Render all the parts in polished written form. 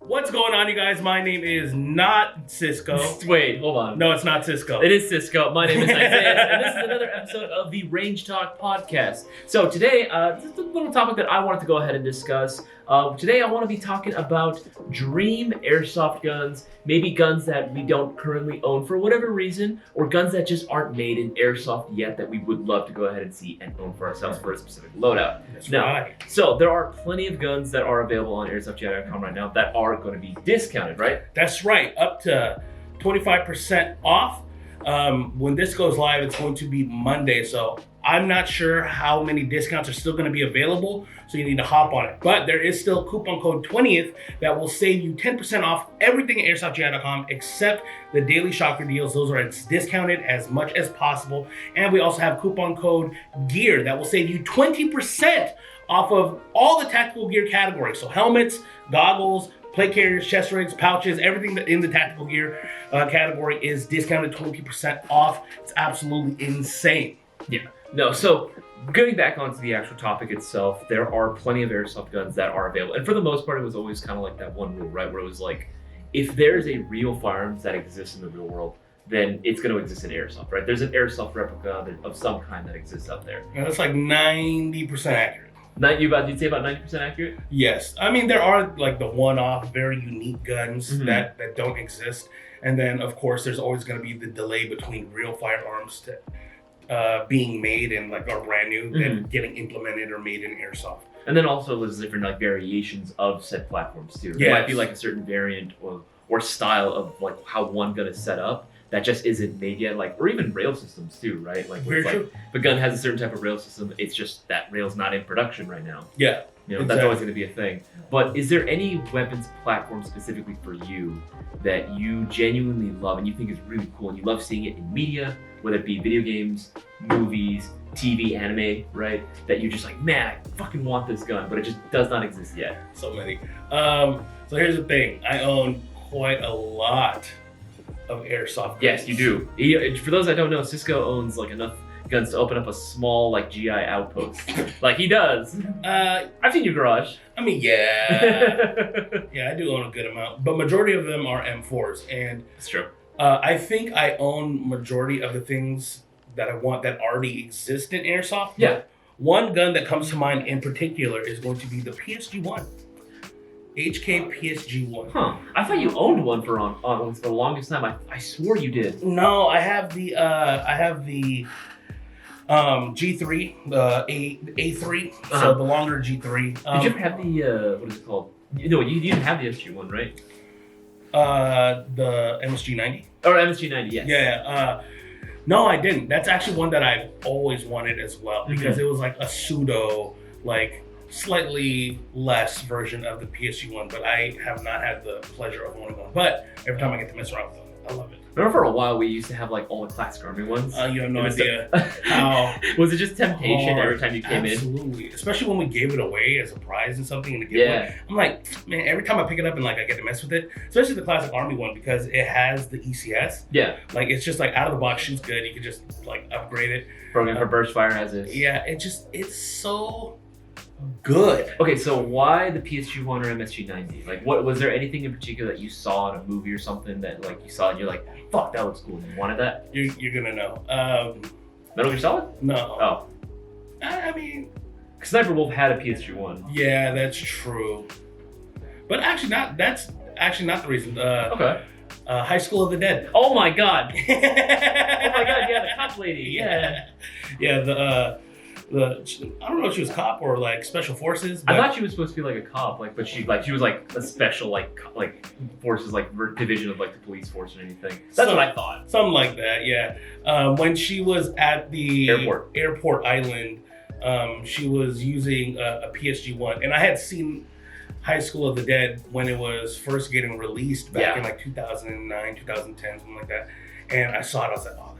What's going on, you guys? My name is not Cisco. Wait, hold on. No, it's not Cisco. It is Cisco. My name is Isaiah, and this is another episode of the Range Talk podcast. So today, just a little topic that I wanted to go ahead and discuss. Today, I want to be talking about dream airsoft guns, maybe guns that we don't currently own for whatever reason, or guns that just aren't made in airsoft yet that we would love to go ahead and see and own for ourselves for a specific loadout. That's Now, right. So there are plenty of guns that are available on airsoftgi.com right now that are going to be discounted, right? That's right. Up to 25% off. When this goes live, it's going to be Monday. So I'm not sure how many discounts are still going to be available. So you need to hop on it. But there is still coupon code 20th that will save you 10% off everything at airsoftgi.com except the daily shocker deals. Those are discounted as much as possible. And we also have coupon code GEAR that will save you 20% off of all the tactical gear categories. So helmets, goggles, plate carriers, chest rigs, pouches, everything that in the tactical gear category is discounted 20% off. It's absolutely insane. Yeah. No, so getting back onto the actual topic itself, there are plenty of airsoft guns that are available. And for the most part, it was always kind of like that one rule, right? Where it was like, if there's a real firearms that exists in the real world, then it's going to exist in airsoft, right? There's an airsoft replica of some kind that exists out there. And that's like 90% accurate. You'd say about 90% accurate? Yes. I mean, there are like the one-off, very unique guns that don't exist. And then, of course, there's always going to be the delay between real firearms to being made and like are brand new and getting implemented or made in airsoft. And then also there's different like variations of said platforms too. There might be like a certain variant or style of like how one gun is set up that just isn't made yet, like, or even rail systems too, right? Like, Very true. Like if a gun has a certain type of rail system, it's just that rail's not in production right now. Yeah. You know, that's always going to be a thing. But is there any weapons platform specifically for you that you genuinely love and you think is really cool and you love seeing it in media, whether it be video games, movies, TV, anime, right? That you're just like, man, I fucking want this gun, but it just does not exist yet. So many. So here's the thing. I own quite a lot of airsoft guns. Yes, you do. For those that don't know, Cisco owns like enough guns to open up a small like GI outpost. Like he does. I've seen your garage. I mean, yeah. Yeah, I do own a good amount, but majority of them are M4s. And It's true. I think I own majority of the things that I want that already exist in airsoft. Yeah. One gun that comes to mind in particular is going to be the PSG-1. HK PSG-1. Huh. I thought you owned one for the longest time. I swore you did. No, I have the G3, A3, so the longer G3. Did you ever have the what is it called? No, you didn't have the SG1, right? The MSG-90. Or MSG-90, yes. Yeah. No, I didn't. That's actually one that I've always wanted as well because it was like a pseudo, like slightly less version of the PSG-1, but I have not had the pleasure of owning one. But every time I get to mess around with them, I love it. Remember for a while we used to have like all the classic army ones? You have no idea how. Was it just temptation hard. every time you came in? Absolutely. Especially when we gave it away as a prize and something in the giveaway. I'm like, man, every time I pick it up and like I get to mess with it, especially the classic army one because it has the ECS. Yeah. Like it's just like out of the box shoots good. You can just like upgrade it. For burst fire has it. Yeah, it's so good. Okay, so why the PSG-1 or MSG-90? Like, what was there anything in particular that you saw in a movie or something that like you saw and you're like, fuck, that looks cool. You wanted that? You're gonna know. Metal Gear Solid? No. Oh. I mean, Sniper Wolf had a PSG-1. yeah, that's true. But actually, that's actually not the reason. Okay. High School of the Dead. Oh my god. Oh my god, yeah, the cop lady. Yeah. Yeah, I don't know if she was cop or like special forces. I thought she was supposed to be like a cop, like, but she was like a special like forces like division of like the police force or anything. That's what I thought. Something like that, yeah. When she was at the airport island, she was using a PSG-1, and I had seen High School of the Dead when it was first getting released back in like 2009, 2010, something like that. And I saw it, I was like, oh,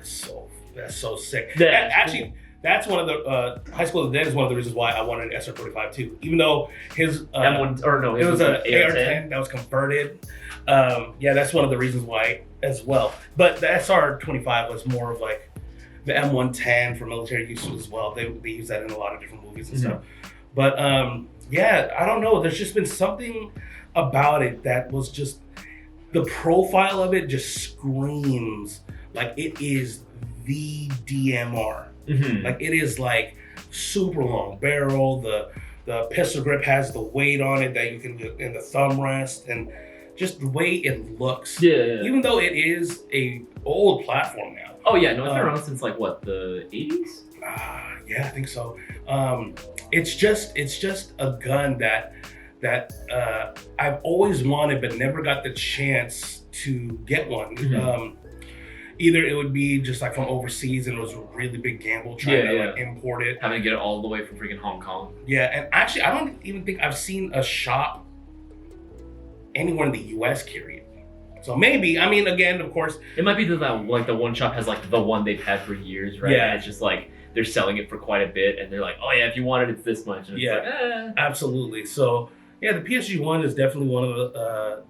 that's so sick. Yeah, actually. Cool. That's one of the High School of the Dead is one of the reasons why I wanted an SR-45 too. Even though his M1 or no, it was an AR-10 that was converted. Yeah, that's one of the reasons why as well. But the SR-25 was more of like the M110 for military use as well. They use that in a lot of different movies and stuff. But yeah, I don't know. There's just been something about it that was just, the profile of it just screams like it is the DMR. Mm-hmm. Like it is like super long barrel. The pistol grip has the weight on it that you can do in the thumb rest, and just the way it looks. Yeah. Even though it is a old platform now. Oh yeah, no, it's been around since like what, the 80s? Yeah, I think so. It's just a gun that I've always wanted but never got the chance to get one. Mm-hmm. Either it would be just like from overseas and it was a really big gamble trying to like import it. Having to get it all the way from freaking Hong Kong. Yeah, and actually I don't even think I've seen a shop anywhere in the US carry it. So maybe, I mean, again, of course. It might be that like the one shop has like the one they've had for years, right? Yeah. And it's just like they're selling it for quite a bit and they're like, oh yeah, if you want it, it's this much. And it's like, Absolutely. So yeah, the PSG-1 is definitely one of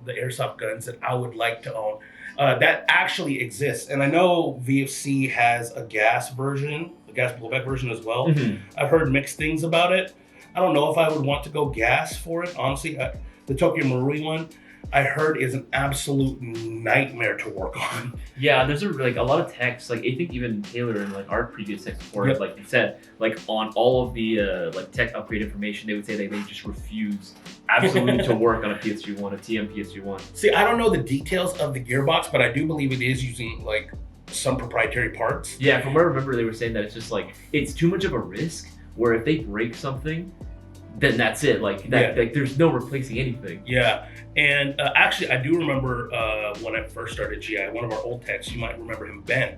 the airsoft guns that I would like to own. That actually exists. And I know VFC has a gas version, a gas blowback version as well. Mm-hmm. I've heard mixed things about it. I don't know if I would want to go gas for it, honestly. The Tokyo Marui one, I heard, is an absolute nightmare to work on. Yeah, there's a lot of techs, like I think even Taylor and like our previous tech support, like you said, like on all of the like tech upgrade information, they would say they just refuse absolutely to work on a PSG-1, a TM PSG-1. See, I don't know the details of the gearbox, but I do believe it is using like some proprietary parts. Yeah, from what I remember, they were saying that it's just like, it's too much of a risk where if they break something, then that's it. Like that, like there's no replacing anything. Yeah, and actually, I do remember when I first started GI, one of our old techs, you might remember him, Ben.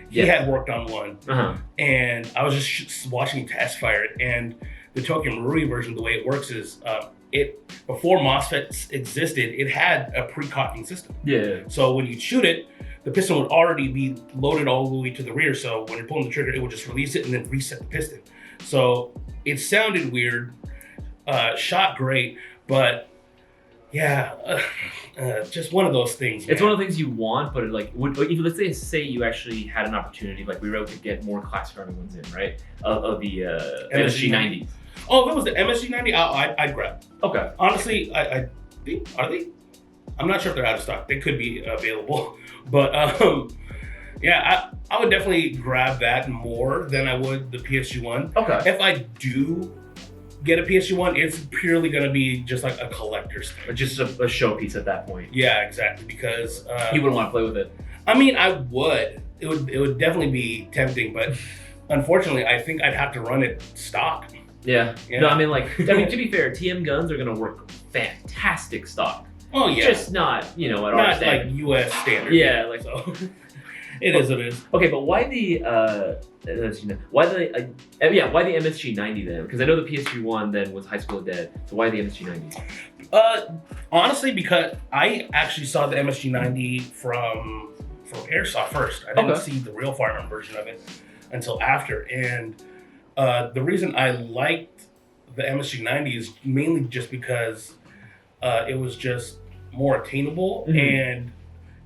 He had worked on one, and I was just watching him test fire it. And the Tokyo Marui version, the way it works is, it before MOSFETs existed, it had a pre-cocking system. Yeah. So when you shoot it, the piston would already be loaded all the way to the rear. So when you're pulling the trigger, it would just release it and then reset the piston. So it sounded weird, shot great, but yeah, just one of those things. It's one of the things you want, but it like if let's say you actually had an opportunity, like we were able to get more classic army ones in, right? Of the MSG 90s. Oh, if it was the MSG 90, I'd grab. Okay. Honestly, I think, are they? I'm not sure if they're out of stock. They could be available, but yeah, I would definitely grab that more than I would the PSG-1. Okay. If I do get a PSG-1, it's purely going to be just like a collector's thing. Just a showpiece at that point. Yeah, exactly, because you wouldn't want to play with it. I mean, I would. It would definitely be tempting, but unfortunately, I think I'd have to run it stock. Yeah. No, I mean, to be fair, TM guns are going to work fantastic stock. Oh yeah. Just not, at our not standard. like US standard. Yeah, like so. It is what it is. Okay, but why the MSG 90 then? Because I know the PSG-1 then was High School of Dead. So why the MSG 90? Honestly, because I actually saw the MSG 90 from Airsoft first. I didn't see the real firearm version of it until after. And the reason I liked the MSG 90 is mainly just because it was just more attainable and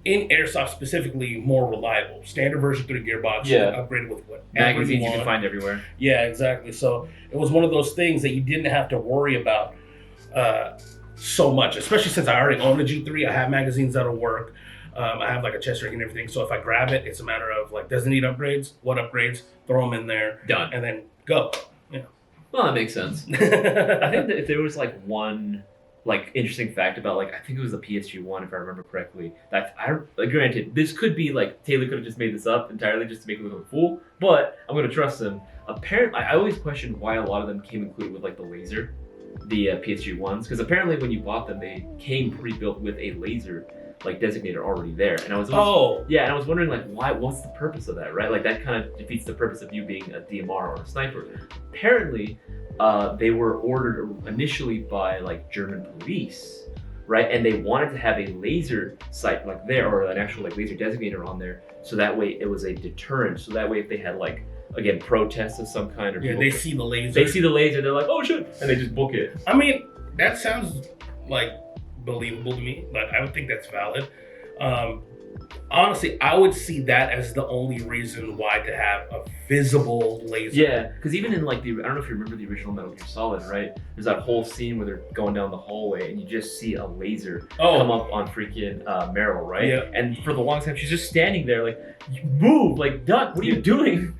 in Airsoft specifically more reliable. Standard version 3 gearbox, upgraded with what magazines you can find everywhere. Yeah, exactly. So it was one of those things that you didn't have to worry about so much, especially since I already own the G3. I have magazines that'll work. I have like a chest rig and everything. So if I grab it, it's a matter of like, does it need upgrades? What upgrades? Throw them in there. Done. And then go. Yeah. Well, that makes sense. I think that if there was like one like interesting fact about like, I think it was the PSG-1 if I remember correctly, that granted, this could be like Taylor could have just made this up entirely just to make me look like a fool, but I'm gonna trust him. Apparently, I always questioned why a lot of them came included with like the laser, the PSG-1s, because apparently when you bought them, they came pre-built with a laser like designator already there, and I was and I was wondering like what's the purpose of that, right? Like that kind of defeats the purpose of you being a DMR or a sniper. Apparently, they were ordered initially by like German police, right? And they wanted to have a laser sight like there, or an actual like laser designator on there, so that way it was a deterrent. So that way if they had like, again, protests of some kind, or they see the laser. They see the laser, they're like, oh shit, and they just book it. I mean, that sounds like believable to me. Like I would think that's valid. honestly, I would see that as the only reason why to have a visible laser. Yeah, because even in like I don't know if you remember the original Metal Gear Solid, right? There's that whole scene where they're going down the hallway and you just see a laser come up on freaking Meryl, right? Yeah. And for the longest time, she's just standing there like, you move, like, duck, what are you doing?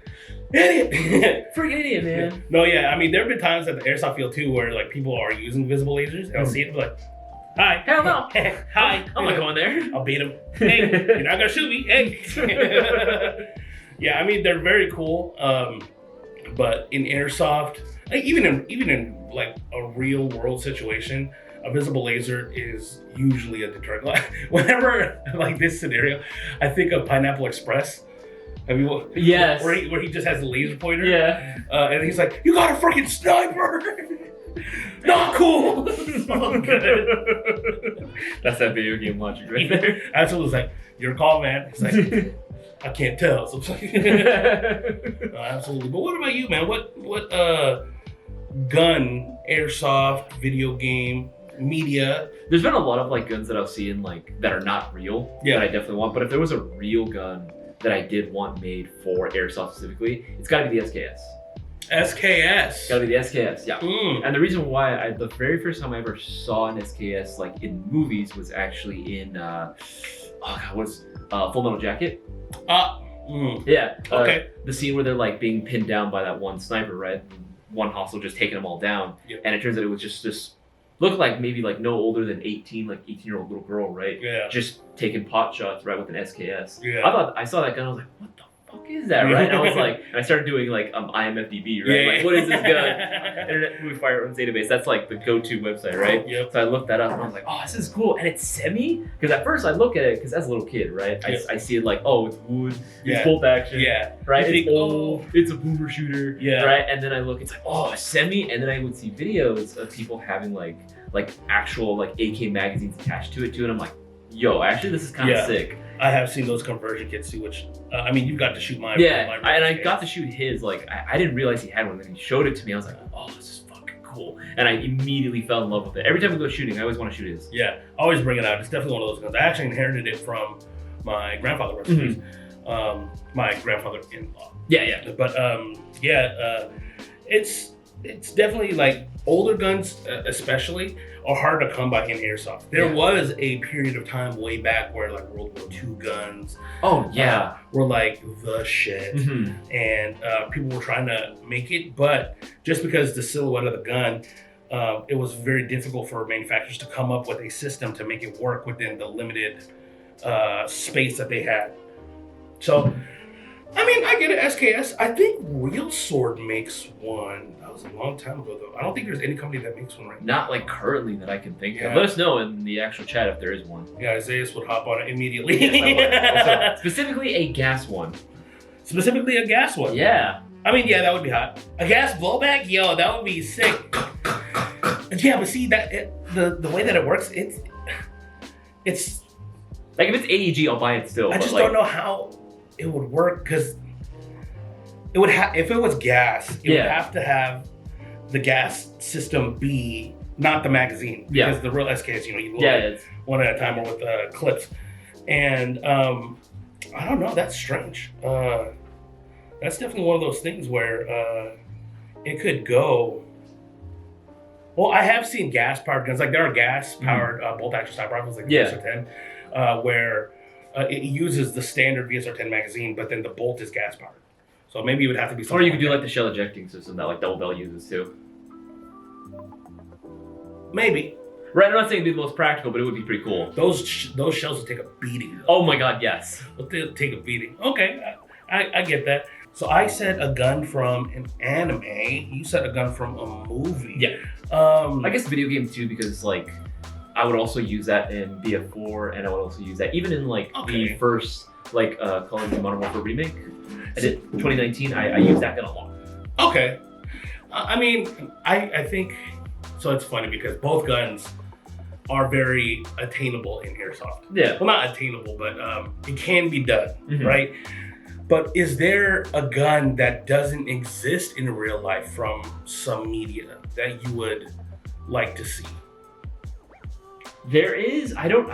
Idiot! Freaking idiot, man. No, yeah, I mean, there have been times at the airsoft field too where like people are using visible lasers, and I'll see it and be like, hi. Hell no. Hi. I'm not going there. I'll beat him. Hey, you're not gonna shoot me. Hey. Yeah, I mean, they're very cool. But in airsoft, like, even in like a real world situation, a visible laser is usually a deterrent. Like, whenever like this scenario, I think of Pineapple Express. I mean, yes. Where he just has a laser pointer. Yeah. And he's like, "You got a freaking sniper." Not cool. So good. That's that video game logic right there. Absolutely, it's like, your call, man. It's like, I can't tell. So it's like, absolutely. But what about you, man? What gun, airsoft, video game, media? There's been a lot of like guns that I've seen like that are not real that I definitely want. But if there was a real gun that I did want made for airsoft specifically, it's got to be the SKS. SKS. Gotta be the SKS, yeah. Mm. And the reason why the very first time I ever saw an SKS like in movies was actually in Full Metal Jacket. Yeah. Okay. The scene where they're like being pinned down by that one sniper, right? One hostile just taking them all down. Yep. And it turns out it was just looked like maybe like no older than 18, like 18-year-old little girl, right? Yeah. Just taking pot shots, right, with an SKS. Yeah. I saw that gun, I was like, what the fuck is that, right? And I was like, and I started doing like IMFDB, right? Yeah. Like, what is this gun? Internet Movie Firearms Database. That's like the go-to website, right? Yep. So I looked that up and I was like, oh, this is cool. And it's semi? Because at first I look at it, because as a little kid, right? Yep. I see it like, oh, it's wood, Yeah. it's bolt action, Yeah. right? You It's think, old, it's a boomer shooter, Yeah. right? And then I look, it's like, oh, semi? And then I would see videos of people having like actual like AK magazines attached to it too. And I'm like, yo, actually this is kind of Yeah. sick. I have seen those conversion kits too, which I mean, you've got to shoot my And I got to shoot his. Like I didn't realize he had one. Then he showed it to me. I was like, oh, this is fucking cool. And I immediately fell in love with it. Every time we go shooting, I always want to shoot his. Yeah, always bring it out. It's definitely one of those guns. I actually inherited it from my grandfather. My grandfather-in-law. Yeah. But it's definitely like older guns, especially, are hard to come by in airsoft. There was a period of time way back where like World War II guns, were like the shit, and people were trying to make it, but just because the silhouette of the gun, it was very difficult for manufacturers to come up with a system to make it work within the limited space that they had. So, I mean, I get it, SKS. I think Real Sword makes one. That was a long time ago, though. I don't think there's any company that makes one right now. Not like currently that I can think Yeah. of. Let us know in the actual chat if there is one. Yeah, Isaias would hop on it immediately. Yes, I would. Specifically a gas one. Specifically a gas one. Yeah. I mean, yeah, that would be hot. A gas blowback? Yo, that would be sick. Yeah, but see, the way that it works, it's like if it's AEG, I'll buy it still. I just don't know how it would work, because it would have, if it was gas, it would have to have the gas system be not the magazine, because the real SKS, you load it one at a time or with clips, and I don't know, that's strange. That's definitely one of those things where it could go. Well, I have seen gas powered guns, like there are gas powered bolt action sniper rifles like the VSR-10, where it uses the standard VSR-10 magazine, but then the bolt is gas powered. So maybe it would have to be something. Or you could do like the shell ejecting system that like Double Bell uses too. Maybe. Right, I'm not saying it'd be the most practical, but it would be pretty cool. Those shells would take a beating, though. Oh my god, yes. They'll take a beating. Okay, I get that. So I said a gun from an anime. You said a gun from a movie. Yeah. I guess video games too, because like I would also use that in BF4, and I would also use that even in like the first like Call of Duty Modern Warfare remake. I did 2019. I used that gun a lot. Okay. I mean, I think so. It's funny because both guns are very attainable in airsoft. Yeah. Well, not attainable, but it can be done, right? But is there a gun that doesn't exist in real life from some media that you would like to see? There is. I don't.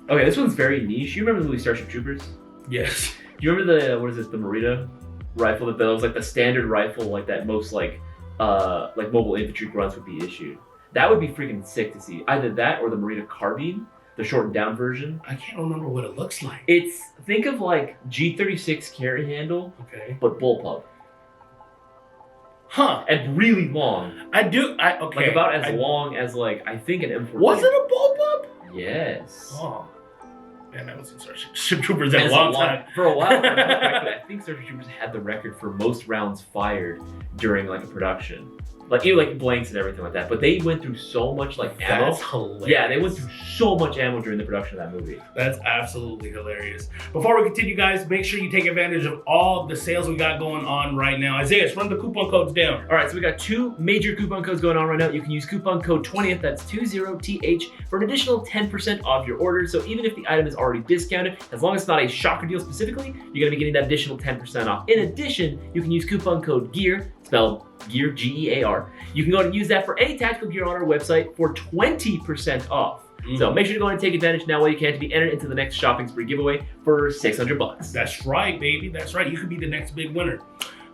Okay, this one's very niche. You remember the movie Starship Troopers? Yes. Do you remember the Marita rifle that was like the standard rifle, like that most like mobile infantry grunts would be issued? That would be freaking sick to see. Either that or the Marita carbine, the shortened down version. I can't remember what it looks like. Think of like G36 carry handle, Okay. but bullpup. Huh. And really long. Okay. Like about as long as like I think an M4. Was it a bullpup? Yes. Oh. Man, I was in Starship Troopers And a it's long time. For a while, if I remember correctly, I think Starship Troopers had the record for most rounds fired during like a production. Like even like blanks and everything like that. But they went through so much like ammo. That's hilarious. Yeah, they went through so much ammo during the production of that movie. That's absolutely hilarious. Before we continue, guys, make sure you take advantage of all the sales we got going on right now. Isaiah, run the coupon codes down. All right, so we got 2 major coupon codes going on right now. You can use coupon code 20th, that's 20TH, for an additional 10% off your order. So even if the item is already discounted, as long as it's not a shocker deal specifically, you're gonna be getting that additional 10% off. In addition, you can use coupon code GEAR, spelled GEAR, G-E-A-R. You can go and use that for any tactical gear on our website for 20% off. So make sure to go and take advantage now while you can to be entered into the next shopping spree giveaway for $600. That's right, baby. That's right. You could be the next big winner.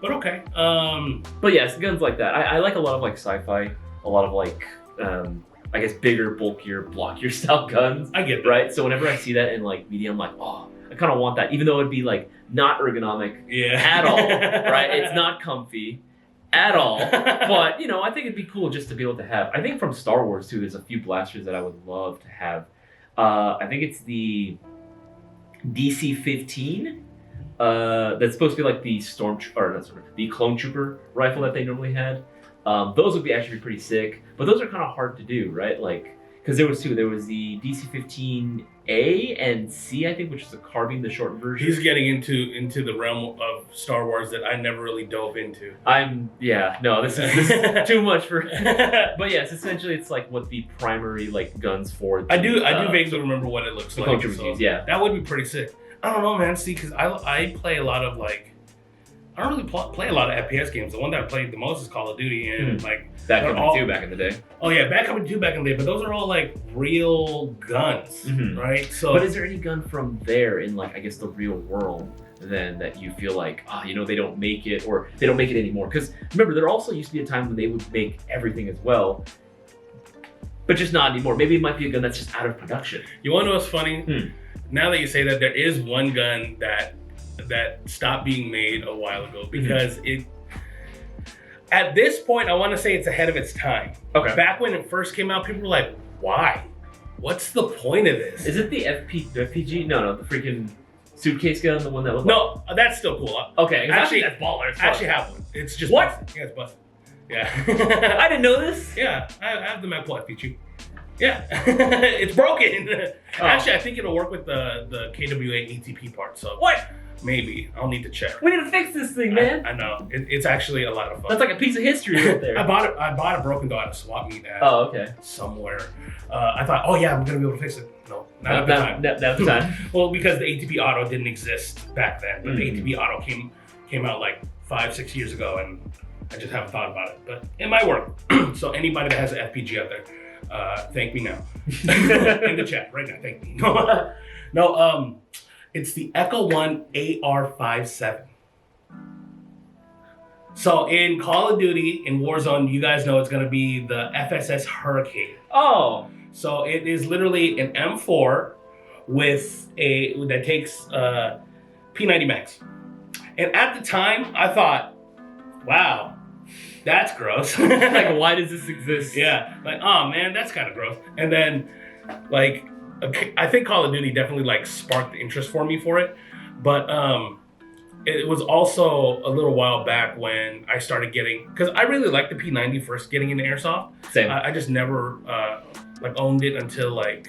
But okay. But yes, guns like that. I like a lot of like sci-fi, a lot of like I guess bigger, bulkier, blockier style guns. I get that. Right. So whenever I see that in like media, I'm like, oh, I kind of want that, even though it'd be like not ergonomic at all. Right. It's not comfy at all. But you know, I think it'd be cool just to be able to have. I think from Star Wars too, there's a few blasters that I would love to have. I think it's the DC-15. That's supposed to be like the the clone trooper rifle that they normally had. Those would be actually pretty sick, but those are kind of hard to do, right? Like, because there was two. There was the DC-15A and C, I think, which is the carbine, the short version. He's getting into the realm of Star Wars that I never really dove into. This is too much for. But yes, essentially, it's like what the primary like guns for. I do vaguely remember what it looks like. Clone troopers use, yeah. That would be pretty sick. I don't know, man. See, because I play a lot of like. I don't really play a lot of FPS games. The one that I played the most is Call of Duty, and like Bad Company 2 back in the day. Oh yeah, Bad Company 2 back in the day. But those are all like real guns, right? So, but is there any gun from there in like I guess the real world then that you feel like they don't make it or they don't make it anymore? Because remember, there also used to be a time when they would make everything as well, but just not anymore. Maybe it might be a gun that's just out of production. You want to know what's funny? Now that you say that, there is one gun that stopped being made a while ago because it. At this point, I want to say it's ahead of its time. Okay. Back when it first came out, people were like, "Why? What's the point of this?" Is it the FPG? No, the freaking suitcase gun, the one that was. No, that's still cool. Okay, actually, that's baller. I actually have one. It's just what? busted. Yeah, it's busted. Yeah. I didn't know this. Yeah, I have the Magpul FPG. Yeah, it's broken. Actually, I think it'll work with the KWA ATP part. So what? Maybe I'll need to check. We need to fix this thing, man. I know it's actually a lot of fun. That's like a piece of history right there. I bought a broken dog at a swap meet at somewhere. I thought, oh yeah, I'm gonna be able to fix it. No, not at the time. Not at the time. Well, because the ATP Auto didn't exist back then, but the ATP Auto came out like 5-6 years ago, and I just haven't thought about it. But it might work. So anybody that has an FPG out there, thank me now in the chat right now. Thank me. No. It's the Echo One AR-57. So in Call of Duty, in Warzone, you guys know it's going to be the FSS Hurricane. Oh. So it is literally an M4 that takes P90 mags. And at the time, I thought, wow, that's gross. Like, why does this exist? Yeah. Like, oh man, that's kind of gross. And then, like, I think Call of Duty definitely like sparked the interest for me for it, but it was also a little while back when I started getting, because I really liked the P90 first getting into Airsoft. Same. I just never like owned it until like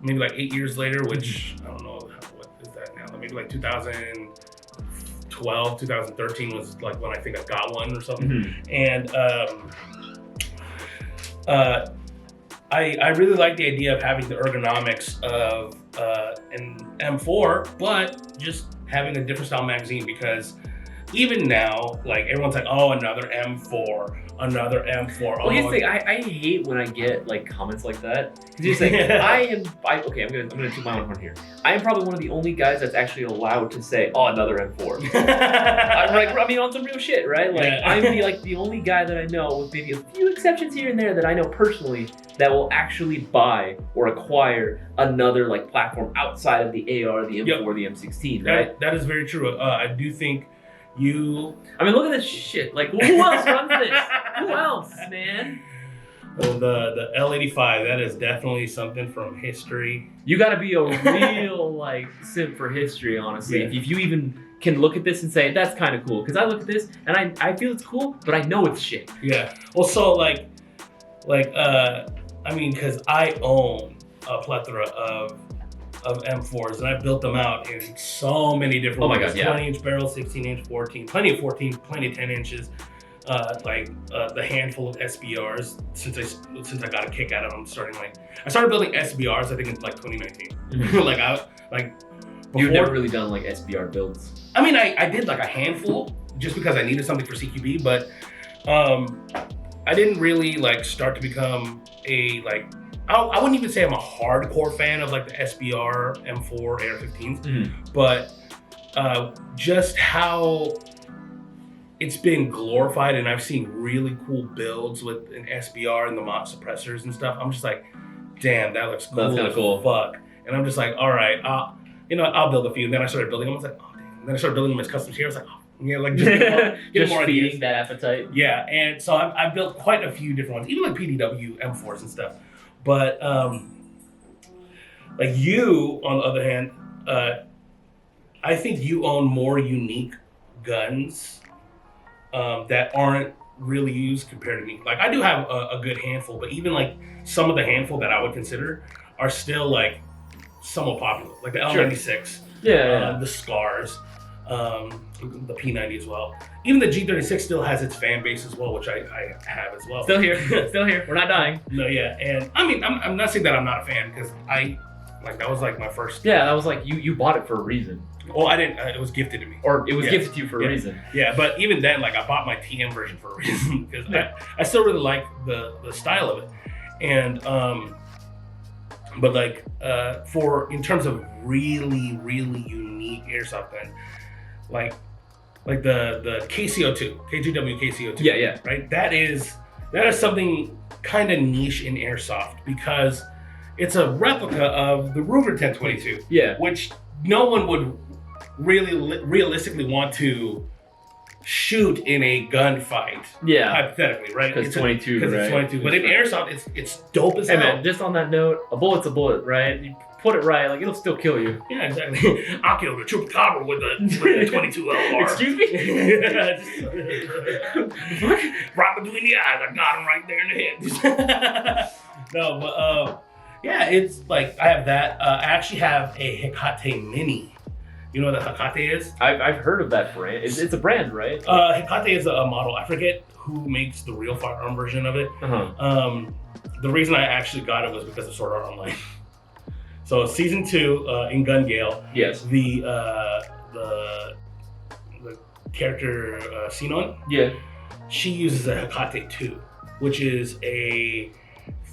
maybe like 8 years later, which I don't know what is that now. Maybe like 2012, 2013 was like when I think I got one or something, and I really like the idea of having the ergonomics of an M4, but just having a different style magazine, because even now, like everyone's like, oh, another M4, another M4. Well, here's the thing. I hate when I get like comments like that. Because you're saying, okay, I'm gonna toot my own horn here. I am probably one of the only guys that's actually allowed to say, "Oh, another M4." I mean, on some real shit, right? Like, I'm the only guy that I know, with maybe a few exceptions here and there, that I know personally that will actually buy or acquire another like platform outside of the AR, the M4, the M16, right? That is very true. I do think you. I mean, look at this shit. Like, who else runs this? Who else, man? Well, the L85, that is definitely something from history. You got to be a real like simp for history, honestly. Yeah. If you even can look at this and say that's kind of cool, because I look at this and I feel it's cool, but I know it's shit. Yeah. Well, so I mean, because I own a plethora of M4s, and I built them out in so many different ways. 20-inch barrel, 16-inch, 14, plenty of 14, plenty of 10 inches. The handful of SBRs. Since I got a kick out of them, I started building SBRs. I think in like 2019. You've never really done like SBR builds. I mean, I did like a handful just because I needed something for CQB, but I didn't really like start to become a like. I wouldn't even say I'm a hardcore fan of like the SBR M4 AR-15s, but just how it's been glorified, and I've seen really cool builds with an SBR and the Mott suppressors and stuff. I'm just like, damn, that looks cool. That's kind of cool. Fuck. And I'm just like, all right, I'll build a few. And then I started building them. I was like, oh, damn. And then I started building them as custom here. I was like, oh, yeah, like just get more feeding ideas. that appetite. Yeah, and so I've built quite a few different ones, even like PDW M4s and stuff. But like you, on the other hand, I think you own more unique guns that aren't really used compared to me. Like I do have a good handful, but even like some of the handful that I would consider are still like somewhat popular. Like the L96, the Scars, the P90 as well. Even the G36 still has its fan base as well, which I have as well. Still here, still here. We're not dying. No, yeah, and I mean, I'm not saying that I'm not a fan, because that was like my first. Yeah, that was like you bought it for a reason. Well, I didn't. It was gifted to me. Or it was gifted to you for a reason. Yeah, but even then, like I bought my TM version for a reason, because I still really like the style of it, and but like in terms of really unique airsoft gun, like the KCO2, KGW KCO2. Yeah. Right. That is something kind of niche in airsoft, because it's a replica of the Ruger 1022. Yeah. Which no one would really realistically want to shoot in a gunfight. Yeah. Hypothetically, right? Because 22. Because it's 22. But in airsoft, it's dope as hell. Hey man, just on that note, a bullet's a bullet, right? You put it right, like it'll still kill you. Yeah, exactly. I killed a chupacabra with a 22 LR. Excuse me? Right between the eyes, I got him right there in the head. No, but yeah, it's like I have that. I actually have a Hecate Mini. You know what a Hecate is? I've heard of that brand. It's a brand, right? Hecate is a model. I forget who makes the real firearm version of it. The reason I actually got it was because of Sword Art Online. So season 2 in Gun Gale. Yes. The character Sinon. Yeah. She uses a Hecate 2, which is a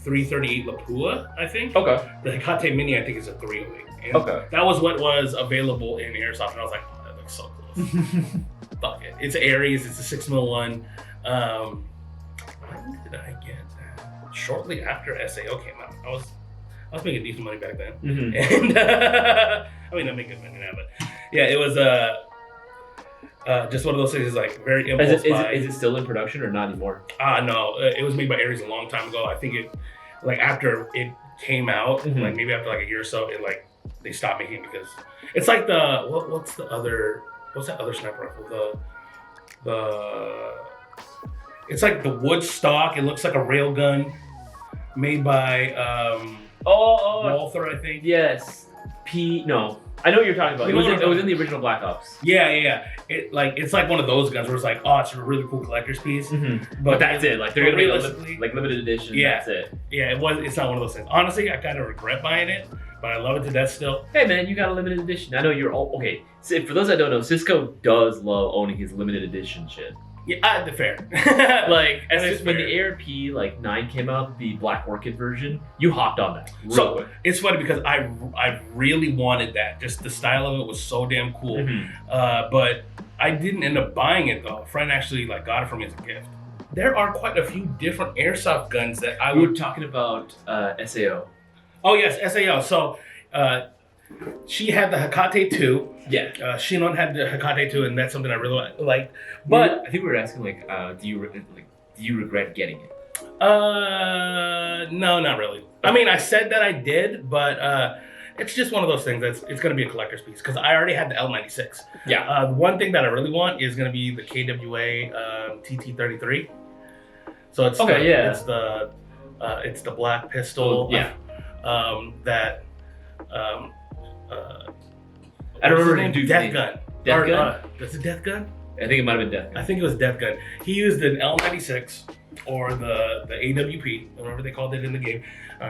338 Lapua, I think. Okay. The Hecate Mini, I think, is a 308. And okay. That was what was available in airsoft, and I was like, oh, that looks so cool. Fuck it. It's Ares. It's a 6mm one. When did I get that? Shortly after SAO came out. I was making decent money back then, and I mean, I make good money now, but yeah, it was just one of those things. Is like very impulse buy. Is it still in production or not anymore? No, it was made by Ares a long time ago. I think it, like after it came out, like maybe after like a year or so, it like they stopped making it, because it's like the what's that other sniper rifle? It's like the wood stock. It looks like a rail gun made by Walther, I think. Yes. No. I know what you're talking about. It was in the original Black Ops. Yeah. It's like one of those guns where it's like, oh, it's a really cool collector's piece. But that's it. Like they're gonna be like limited edition. Yeah. That's it. Yeah, it's not one of those things. Honestly, I kind of regret buying it, but I love it to death still. Hey man, you got a limited edition. I know you're all okay. So for those that don't know, Cisco does love owning his limited edition shit. Yeah, fair. Like as That is soon, when fair. the ARP like 9 came out, the Black Orchid version, you hopped on that real So quick. it's funny because I really wanted that. Just the style of it was so damn cool. Mhm. But I didn't end up buying it though. A friend actually like got it for me as a gift. There are quite a few different airsoft guns that I We would. were talking about SAO. Oh yes, SAO. So she had the Hikate 2. Yeah. Shinon had the Hikate 2, and that's something I really liked. But But I think we were asking like, do you regret getting it? no, not really. I mean, I said that I did, but it's just one of those things that's it's gonna be a collector's piece because I already had the L96. Yeah. The one thing that I really want is gonna be the KWA TT33. So it's Okay, yeah. it's the black pistol. Yeah. That I don't what's his remember name? the dude's Death name. Gun. Death Gun? Is it Death Gun? I think it might have been Death. I think it was Death Gun. He used an L96 or the AWP, whatever they called it in the game,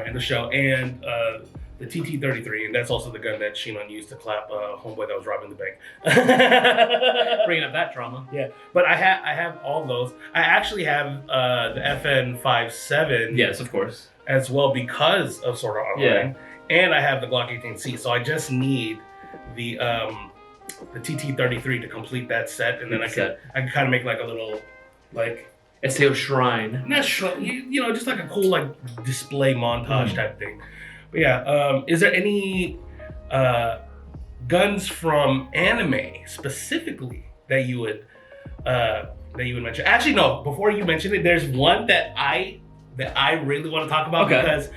in the show, and the TT33, and that's also the gun that Shinon used to clap homeboy that was robbing the bank. Bringing up that trauma. Yeah, but I have all those. I actually have the FN57 Yes, of course. as well because of Sword Art Online, and I have the Glock 18C. So I just need the TT33 to complete that set, and then I can kind of make like a little like SAO Shrine. not sure you know just like a cool like display montage type thing. But yeah, is there any guns from anime specifically that you would mention? Actually, no. Before you mention it, there's one that I really want to talk about because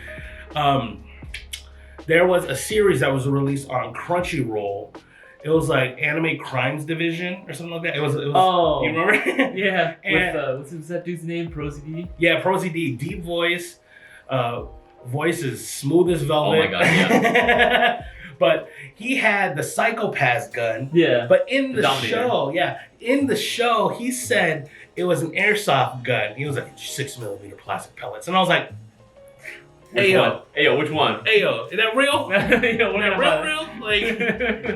there was a series that was released on Crunchyroll. It was like Anime Crimes Division or something like that. It was. Oh, you remember? Yeah. And- What's that dude's name? Prosy D? Yeah, Prosy D, deep voice, voice is smooth as velvet. Oh my God, yeah. But he had the Psychopath gun. Yeah. But in the Dominator. show, he said it was an airsoft gun. He was like 6mm plastic pellets, and I was like, Which one? Hey yo, which one? "Hey yo, is that real? Yo, what Is am that I- real? Like,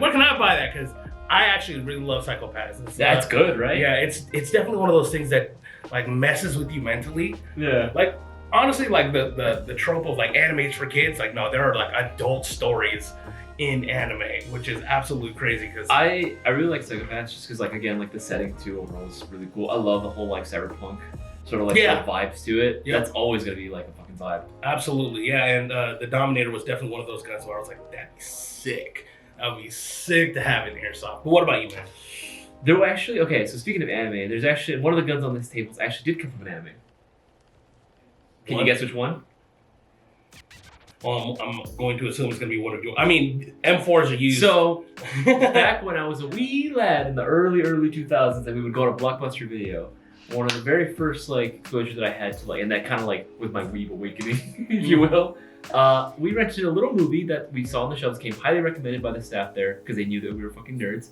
where can I buy that? Because I actually really love Psychopaths. It's, That's good, right? Yeah, it's definitely one of those things that like messes with you mentally. Yeah. Like honestly, like the trope of like animes for kids, like no, there are like adult stories in anime, which is absolutely crazy. Because I really like Psychopaths just because like again like the setting too overall is really cool. I love the whole like cyberpunk sort of like Yeah. the vibes to it. Yeah. That's always gonna be like a fucking vibe. absolutely, yeah, and the Dominator was definitely one of those guns where I was like, that'd be sick. That would be sick to have in airsoft. But what about you, man? There were actually so speaking of anime, there's actually one of the guns on this table actually did come from an anime. Can What? you guess which one? Well, I'm going to assume it's going to be one of your. I mean, M4s are used. So back when I was a wee lad in the early 2000s, and we would go to Blockbuster Video. One of the very first like exposures that I had to like, and that kind of like with my weeb awakening, if you will. We rented a little movie that we saw on the shelves, came highly recommended by the staff there because they knew that we were fucking nerds.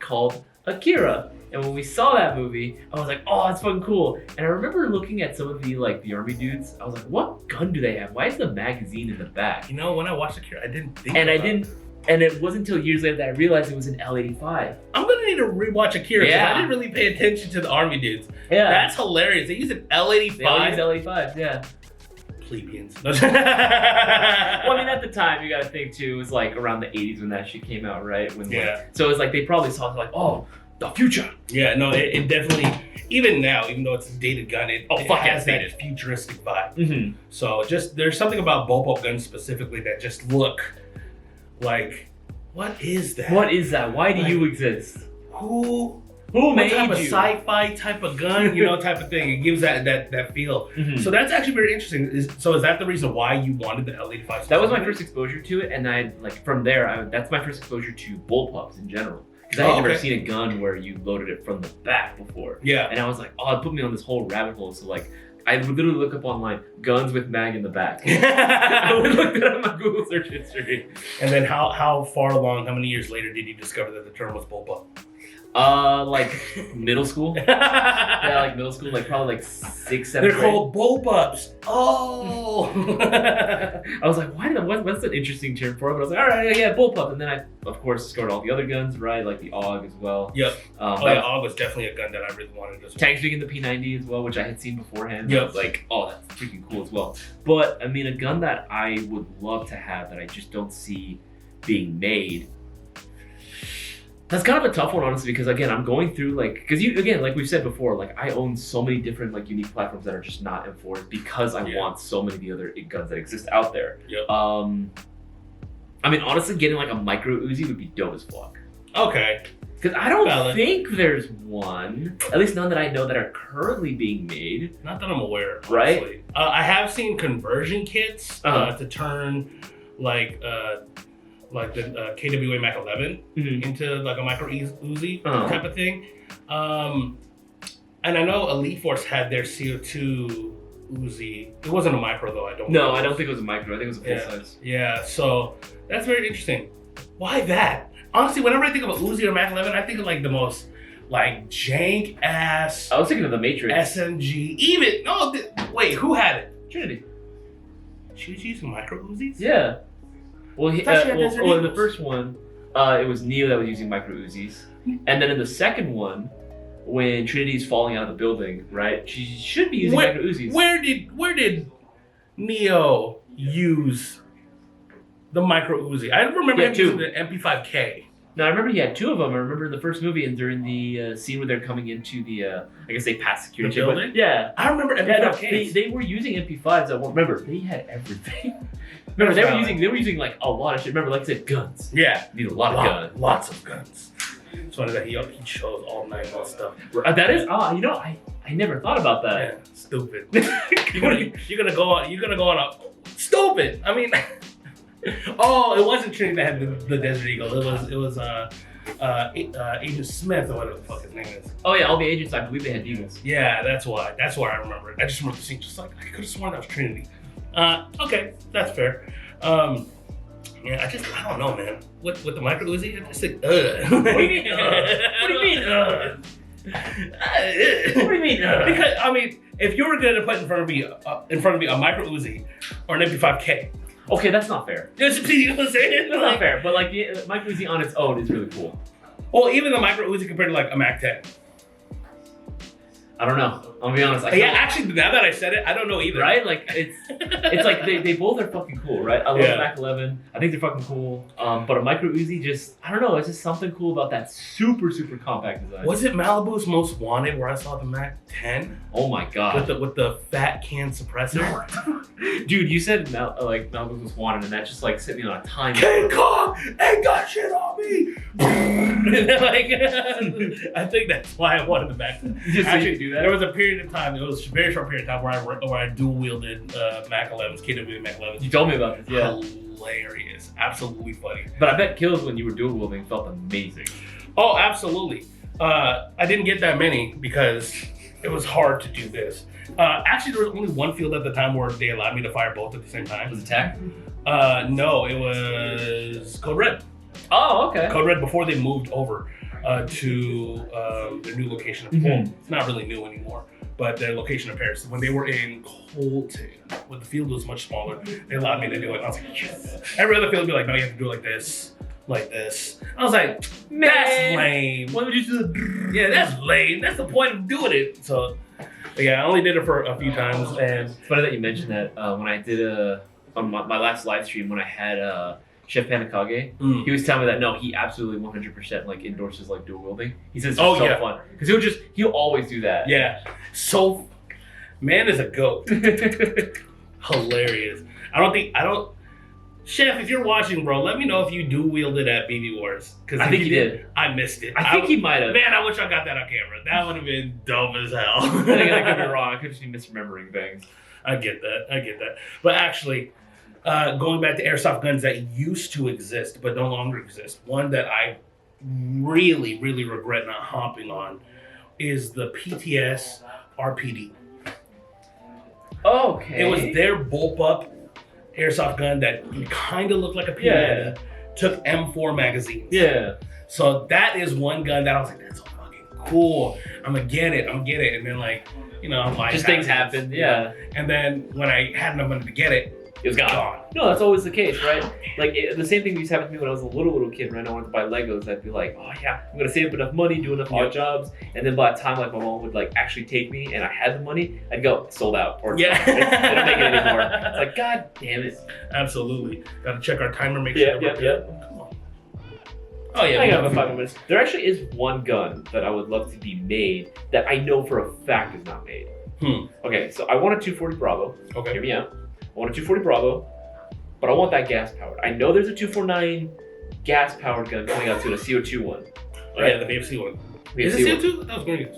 Called Akira. And when we saw that movie, I was like, oh, that's fucking cool. And I remember looking at some of the like the army dudes. I was like, what gun do they have? Why is the magazine in the back? You know, when I watched Akira, I didn't think. And I about didn't. it. And it wasn't until years later that I realized it was an L85. I'm gonna need to rewatch Akira because Yeah. I didn't really pay attention to the army dudes. Yeah. That's hilarious. They use an They all use L85. L85, yeah. Plebeians. Well, I mean, at the time, you gotta think too, it was like around the 80s when that shit came out, right? When, like- Yeah. so it's like they probably saw it like, oh, the future. Yeah, no, it definitely. Even now, even though it's a dated gun, it Fuck yeah, has it's that dated. futuristic vibe. Mm-hmm. So just there's something about bullpup guns specifically that just look like, what is that? What is that? Why do you exist? Who Who what made type of you? sci-fi type of gun, you know, type of thing. It gives that feel. Mhm. So that's actually very interesting. Is that the reason why you wanted the L85? That was my first exposure to it, and I like from there. That's my first exposure to bullpups in general, because I had never seen a gun where you loaded it from the back before. Yeah. And I was like, oh, it put me on this whole rabbit hole. So like, I would literally look up online guns with mag in the back. I would look that up in my Google search history. And then how far along, how many years later did you discover that the term was bullpup? Like middle school. Yeah, like middle school, like probably like 6, 7. They're called bullpups. Oh. I was like, what's an interesting term for it? But I was like, all right, yeah, bullpup. And then I, of course, discovered all the other guns, right? Like the AUG as well. Yep. AUG was definitely a gun that I really wanted as well. Tag shooting the P90 as well, which I had seen beforehand. Yep. I was like, oh, that's freaking cool as well. But I mean, a gun that I would love to have that I just don't see being made. That's kind of a tough one, honestly, because again, I'm going through like like we've said before, like I own so many different like unique platforms that are just not M4s because I want so many of the other guns that exist out there. Yep. I mean, honestly, getting like a micro Uzi would be dope as fuck. Okay. Because I don't think there's one, at least none that I know that are currently being made. Not that I'm aware of, right? Honestly. I have seen conversion kits to turn like the KWA Mac 11 into like a micro Uzi type of thing. And I know Elite Force had their CO2 Uzi. It wasn't a micro though, I don't know. I don't think it was a micro. I think it was a full size. Yeah, so that's very interesting. Why that? Honestly, whenever I think of a Uzi or Mac 11, I think of like the most like jank ass. I was thinking of the Matrix. SMG. Wait, who had it? Trinity. She was using micro Uzis? Yeah. Well, in the first one, it was Neo that was using micro Uzis, and then in the second one, when Trinity's falling out of the building, right? She should be using micro Uzis. Where did Neo use the micro Uzi? I remember him using the MP5K. No, I remember he had 2 of them. I remember the first movie and during the scene where they're coming into the, I guess they passed security. The building? Yeah. I remember MP5Ks. They were using MP5s. Remember, they had everything. Remember, they were using like a lot of shit. Remember, like I said, guns. Yeah. You need a lot of guns. Lots of guns. It's funny that he shows all 9 and stuff. That is, I never thought about that. Yeah, stupid. you're gonna go on a stupid. I mean, oh, it wasn't Trinity that had the Desert Eagle. It was Agent Smith or whatever the fuck his name is. Oh yeah, all the agents, I believe they had Eagles. Yeah, that's why I remember it. I just remember seeing just like I could have sworn that was Trinity. Okay, that's fair. Yeah, I don't know, man. With the micro Uzi, I just think, What do you mean? What do you mean? What do you mean? Because I mean, if you were gonna put in front of me a micro Uzi or an MP5K. Okay, that's not fair. You know what I'm saying? That's not fair, but like the micro Uzi on its own is really cool. Well, even the micro Uzi compared to like a Mac 10. I don't know. I'm gonna be honest. Actually, now that I said it, I don't know either. Right? Like it's like they both are fucking cool, right? I love the Mac 11. I think they're fucking cool. But a micro Uzi, just I don't know. It's just something cool about that super compact design. Was it Malibu's Most Wanted where I saw the Mac 10? Oh my god! With the fat can suppressor. Dude, you said Malibu's Most Wanted, and that just like set me on a time. King Kong ain't got shit on me. Like, I think that's why I wanted the Mac 10. Actually, do that. There was a period of time. It was a very short period of time where I dual wielded Mac 11s, KWA Mac 11s. You told me about this. Yeah. Hilarious, absolutely funny. But I bet kills when you were dual wielding felt amazing. Oh, absolutely. I didn't get that many because it was hard to do this. Actually, there was only one field at the time where they allowed me to fire both at the same time. Was it TAC? No, it was Code Red. Oh, okay. Code Red before they moved over to their new location of Paris. It's not really new anymore, but their location of Paris. When they were in Colton, when the field was much smaller, they allowed me to do it. I was like, yes. Every other field would be like, no, you have to do it like this. Like this. I was like, man, that's lame. Why would you do the... Yeah, that's lame. That's the point of doing it. So, yeah, I only did it for a few times. And it's funny that you mentioned that. When I did on my last live stream, when I had Chef Panakage, he was telling me that no, he absolutely 100% like endorses like dual wielding. He says it's so fun because he'll always do that. Yeah, so man is a goat. Hilarious. I don't. Chef, if you're watching, bro, let me know if you dual wielded at BB Wars. Because I think he did. I missed it. I think he might have. Man, I wish I got that on camera. That would have been dope as hell. I could be wrong. I could just be misremembering things. I get that. But actually, going back to airsoft guns that used to exist but no longer exist, one that I really, really regret not hopping on is the PTS RPD. Okay. It was their bullpup airsoft gun that kind of looked like a P90, took M4 magazines. Yeah. So that is one gun that I was like, that's so fucking cool. I'm gonna get it. And then like, life Just things happen. Yeah. And then when I had enough money to get it, It was gone. No, that's always the case, right? Like the same thing used to happen to me when I was a little kid. Right, I wanted to buy Legos. I'd be like, oh yeah, I'm gonna save up enough money, do enough odd jobs, and then by the time like my mom would like actually take me and I had the money, I'd go sold out or Yeah. they don't make it anymore. It's like, god damn it. Absolutely. Gotta check our timer, make Yeah, sure yeah, we're yeah. good. Come on. Oh yeah, I got about 5 minutes. There actually is one gun that I would love to be made that I know for a fact is not made. Okay, so I want a 240 Bravo. Okay. Hear me out. I want a 240 Bravo, but I want that gas powered. I know there's a 249 gas powered gun coming out soon, a CO2 one. Oh yeah, the VFC one. Is it CO2? That was green gas.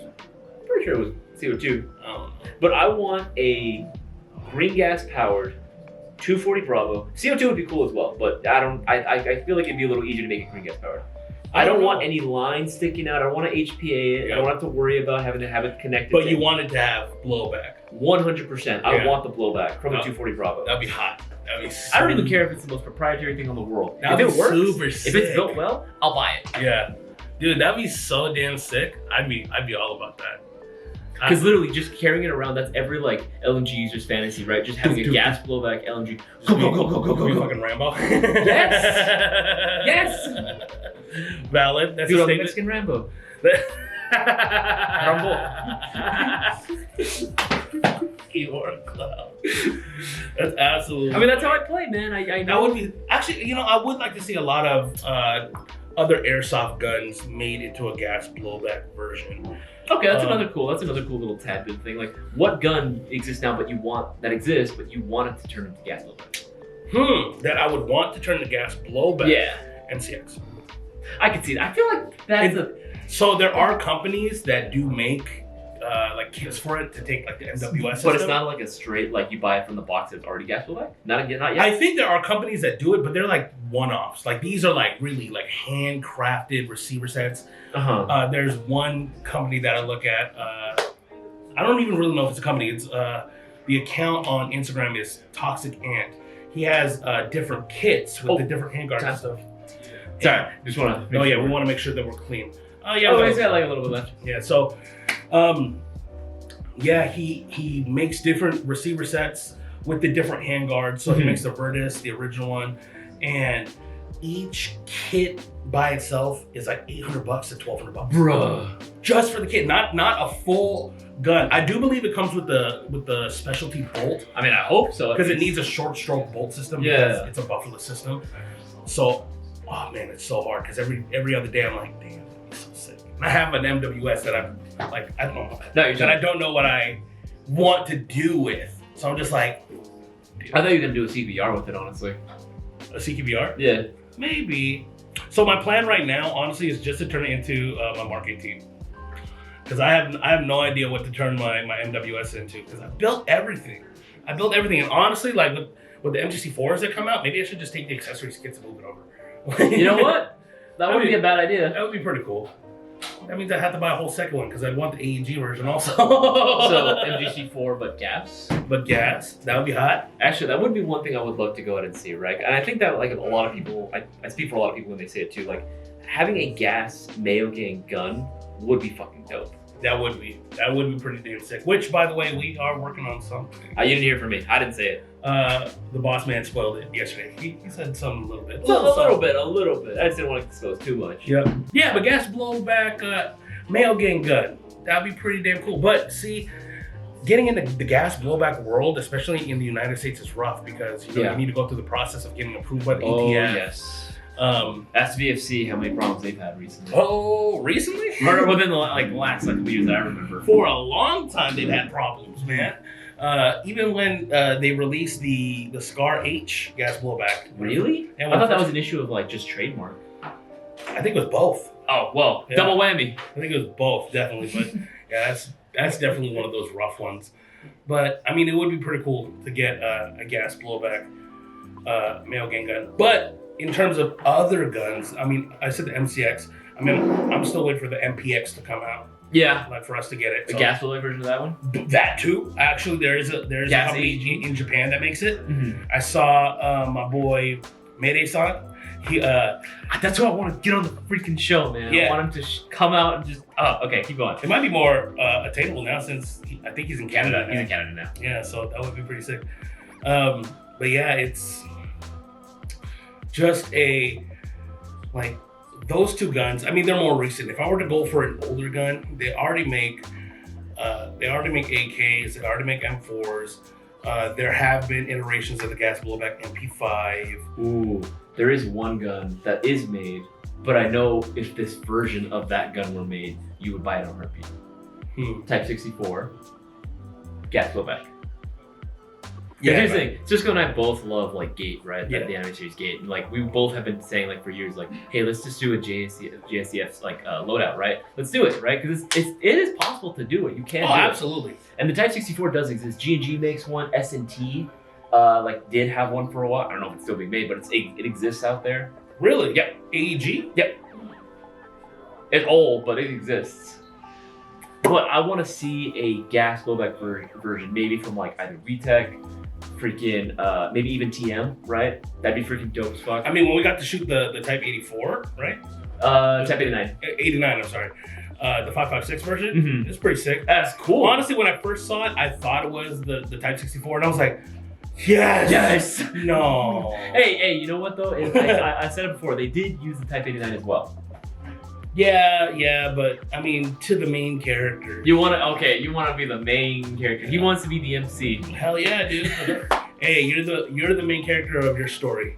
Pretty sure it was CO2. Oh. But I want a green gas powered 240 Bravo. CO2 would be cool as well, but I feel like it'd be a little easier to make it green gas powered. I don't want any lines sticking out. I don't want to HPA it. Yeah. I don't have to worry about having to have it connected. But you wanted to have blowback. 100%. I want the blowback from a 240 Bravo. That'd be hot. That'd be I don't even care if it's the most proprietary thing in the world. That'd If it be works, super sick. if it's built well, I'll buy it. Yeah. Dude, that'd be so damn sick. I'd be all about that. Because literally just carrying it around, that's every like LMG user's fantasy, right? Just having a gas blowback LMG. Go, go, go, go, go, go, go. Fucking Rambo. Yes! Yes! Valid. That's Dude, a I'm statement. Mexican Rambo. You are a clown. That's absolutely. I mean, that's how I play, man. I That know. would be actually. I would like to see a lot of other airsoft guns made into a gas blowback version. Okay, that's another cool little tad bit thing. Like, what gun exists now, but you want it to turn into gas blowback? That I would want to turn to gas blowback. Yeah, NCX. I can see that. I feel like that's So there are companies that do make like kits for it to take like the MWS system. but it's not like a straight like you buy it from the box that's already gas blowback. Not yet. I think there are companies that do it, but they're like one-offs. Like these are like really like handcrafted receiver sets. There's one company that I look at. I don't even really know if it's a company. It's the account on Instagram is Toxic Ant. He has different kits with the different handguards and stuff. Sorry, just want to. Oh yeah, we want to make sure that we're clean. Oh yeah. Oh, he's got like a little bit left. Yeah. So, he makes different receiver sets with the different handguards. So he makes the Virtus, the original one, and each kit by itself is like $800 to $1,200, Bruh. just for the kit, not a full gun. I do believe it comes with the specialty bolt. I mean, I hope so. Because it needs a short stroke bolt system. Yeah. Because it's a bufferless system. So, oh man, it's so hard. Because every other day I'm like, damn, it's so sick. And I have an MWS that I'm like, I don't know. I don't know what I want to do with. So I'm just like, dude. I thought you were gonna do a CBR with it, honestly. A CQBR? Yeah. Maybe. So my plan right now, honestly, is just to turn it into my Mark 18. Because I have no idea what to turn my MWS into. Because I built everything. And honestly, like with the MGC4s that come out, maybe I should just take the accessories kits and move it over. You know what? That wouldn't be a bad idea. That would be pretty cool. That means I have to buy a whole second one because I want the AEG version also. So MGC4, but gas. But gas, that would be hot. Actually, that would be one thing I would love to go ahead and see, right? And I think that like a lot of people, I speak for a lot of people when they say it too, like having a gas Mayo Gang gun would be fucking dope. That would be pretty damn sick. Which, by the way, we are working on something. You didn't hear from me. I didn't say it. The boss man spoiled it yesterday. He said something a little bit. A little bit. I just didn't want to disclose too much. Yeah, but gas blowback Mayo Gang gun. That'd be pretty damn cool. But see, getting into the gas blowback world, especially in the United States, is rough because you need to go through the process of getting approved by the ETF. Oh, yes. Ask VFC how many problems they've had recently. Oh, recently? Or within the last couple years that I remember. For a long time, they've had problems, man. Even when they released the Scar H gas blowback. Really? And I thought that was an issue of like just trademark. I think it was both. Oh well, double whammy. I think it was both, definitely. But yeah, that's definitely one of those rough ones. But I mean, it would be pretty cool to get a gas blowback Mayo Gang gun. But in terms of other guns, I mean, I said the MCX. I mean, I'm still waiting for the MPX to come out. Yeah. Like for us to get it. The gas blowback version of that one? That too. Actually, there's a company in Japan that makes it. Mm-hmm. I saw my boy Mayday-san. He That's why I want to get on the freaking show, man. Yeah. I want him to come out and just. Oh, okay, keep going. it might be more attainable now since I think he's in Canada. He's in Canada now. Yeah, so that would be pretty sick. But yeah, it's just like those two guns. I mean, they're more recent. If I were to go for an older gun, they already make AKs. They already make M4s. There have been iterations of the gas blowback MP5. Ooh, there is one gun that is made, but I know if this version of that gun were made, you would buy it on heartbeat. Type 64, gas blowback. Yeah, here's the thing. Cisco and I both love like Gate, right? Yeah. The anime series Gate. And like we both have been saying like for years, like, hey, let's just do a JSDF like loadout, right? Let's do it, right? Because it is possible to do it. You can. Oh, do absolutely. It. And the Type 64 does exist. G&G makes one. S&T like did have one for a while. I don't know if it's still being made, but it exists out there. Really? Yep. AEG? Yep. It's old, but it exists. But I want to see a gas blowback version, maybe from like either VTech, freaking, maybe even TM, right? That'd be freaking dope as fuck. I mean, when we got to shoot the Type 84, right? Type 89. 89, I'm sorry. The 5.56 version, it's pretty sick. That's cool. Honestly, when I first saw it, I thought it was the Type 64, and I was like, yes! Yes! No. Hey, you know what though? I said it before, they did use the Type 89 as well. Yeah, but I mean, to the main character. You want to be the main character. He wants to be the MC. Hell yeah, dude. Hey, you're the main character of your story.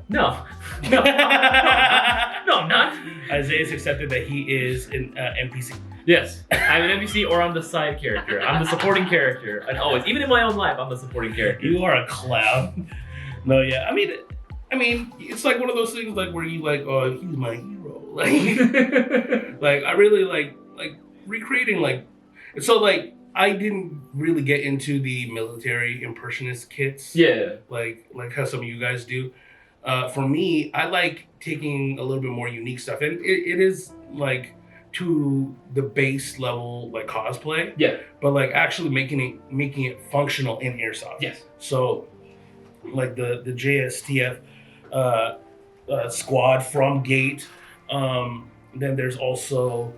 No, I'm not. Isaiah's accepted that he is an NPC. Yes, I'm an NPC or I'm the side character. I'm the supporting character. And always, even in my own life, I'm the supporting character. You are a clown. No, yeah. I mean, it's like one of those things like where you like, oh, he's my hero. Like I really like recreating like. So like I didn't really get into the military impressionist kits. Yeah. Like how some of you guys do. For me, I like taking a little bit more unique stuff, and it is like to the base level like cosplay. Yeah. But like actually making it functional in Airsoft. Yes. So like the JSTF squad from Gate. Then there's also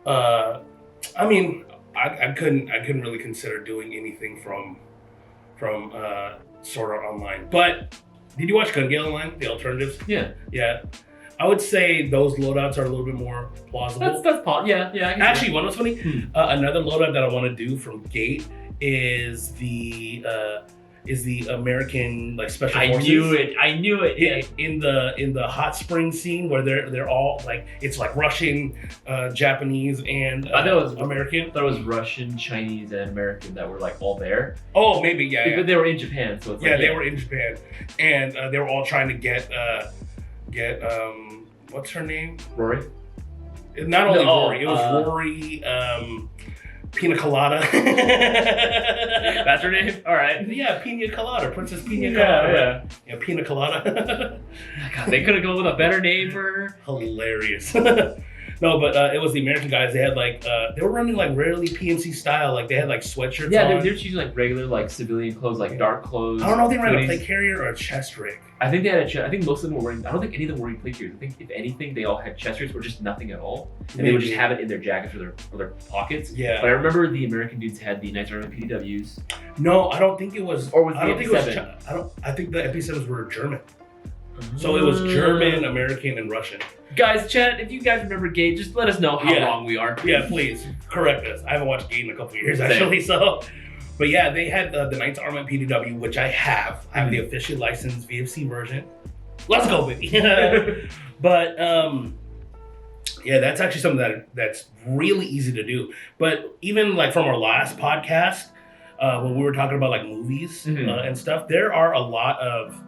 I mean I couldn't really consider doing anything from Sword Art Online. But did you watch Gun Gale Online? The alternatives? Yeah. Yeah. I would say those loadouts are a little bit more plausible. Yeah. Actually, one was funny. Another loadout that I want to do from Gate is the American like special forces. I knew it. Yeah. In the hot spring scene where they're all like it's like Russian, Japanese, and I thought it was American. I thought it was Russian, Chinese, and American that were like all there. Oh, maybe yeah. But they were in Japan, so it's like, they were in Japan, and they were all trying to get what's her name? Rory. Not only Rory, it was Rory. Pina Colada. That's her name? All right. Yeah, Pina Colada. Princess Pina Colada. Yeah, Pina Colada. God, they could have gone with a better name for her. Hilarious. No, but it was the American guys. They had like, they were running like rarely PNC style. Like they had like sweatshirts Yeah, on. they're choosing like regular like civilian clothes, like dark clothes. I don't know if they ran a plate carrier or a chest rig. I think they had I think most of them were wearing, I don't think any of them were wearing plate carriers. I think if anything, they all had chest rigs or just nothing at all. And they would just have it in their jackets or their pockets. Yeah. But I remember the American dudes had the Knights Army PDWs. No, I don't think it was. Or was I don't think it was. I think the MP7s were German. So it was German, American, and Russian. Guys, chat, if you guys remember Gate, just let us know how wrong we are. Yeah, please correct us. I haven't watched Gate in a couple of years actually. So, but yeah, they had the Knights Armament PDW, which I have. I have the officially licensed VFC version. Let's go, baby. But yeah, that's actually something that's really easy to do. But even like from our last podcast, when we were talking about like movies and stuff, there are a lot of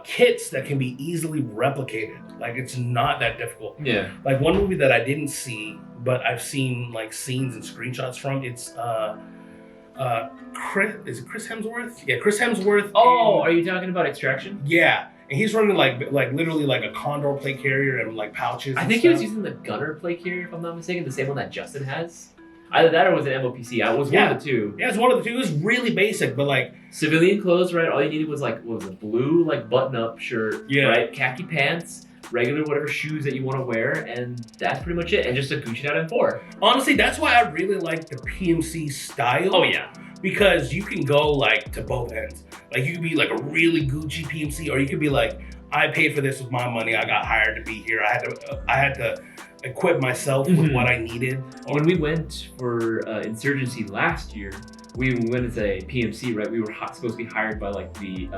kits that can be easily replicated. Like it's not that difficult. Yeah. Like one movie that I didn't see, but I've seen like scenes and screenshots from. It's Chris Hemsworth? Yeah, Chris Hemsworth. Oh, are you talking about Extraction? Yeah, and he's running like literally like a Condor plate carrier and like pouches. I think he was using the Gunner plate carrier, if I'm not mistaken, the same one that Justin has. Either that or it was an MOPC. I was one of the two. Yeah, it's one of the two. It was really basic, but like civilian clothes, right? All you needed was like what was it, blue like button-up shirt, right? Khaki pants, regular whatever shoes that you want to wear, and that's pretty much it. And just a Gucci Out M4. Honestly, that's why I really like the PMC style. Oh yeah, because you can go like to both ends. Like you could be like a really Gucci PMC, or you could be like, I paid for this with my money. I got hired to be here. I had to equip myself with what I needed. When we went for Insurgency last year, we went as a PMC, right? We were supposed to be hired by like the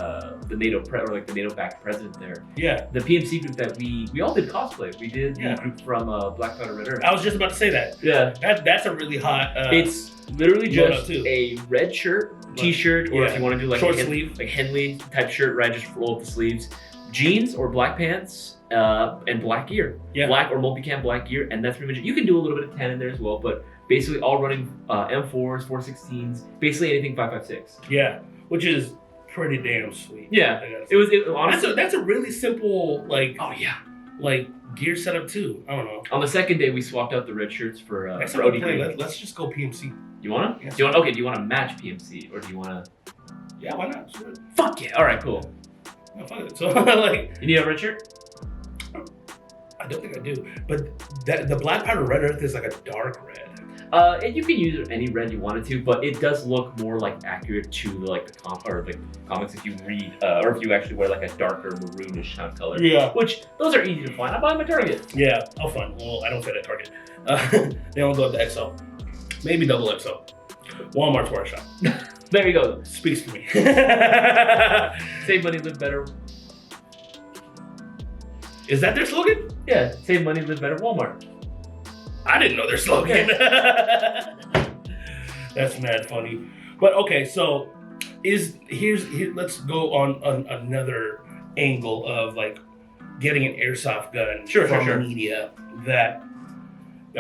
NATO or like the NATO-backed president there. Yeah. The PMC group that we all did cosplay. We did the group from Black Powder Red Earth. I was just about to say that. Yeah. That's a really hot. It's literally just a red shirt, t-shirt, or if you want to do like short a sleeve, like Henley type shirt, right? Just roll up the sleeves. Jeans or black pants and black gear. Yeah. Black or multicam black gear, and that's pretty much it. You can do a little bit of 10 in there as well, but basically all running M4s, 416s, basically anything 5.56. Yeah, which is pretty damn sweet. Yeah, it honestly. That's a really simple like. Oh yeah. Like gear setup too. I don't know. On the second day, we swapped out the red shirts for Next for time we OD. play, let's just go PMC. You wanna? Yes. Do you wanna match PMC or do you wanna? Yeah, why not? Sure. Fuck yeah! All right, cool. No, fuck it. So like, you need a red shirt? I don't think I do, but the Black Powder Red Earth is like a dark red. And you can use any red you wanted to, but it does look more like accurate to the comics if you read, or if you actually wear like a darker maroonish kind of color. Yeah. Which those are easy to find. I buy them at Target. Yeah, I'll find. Well, I don't fit at Target. They only go up to XL, maybe double XL. Walmart's where I shop. There you go. Speaks to me. Save money, live better. Is that their slogan? Yeah, save money, live better. Walmart. I didn't know their slogan. That's mad funny. But okay, so here let's go on another angle of like getting an airsoft gun from media that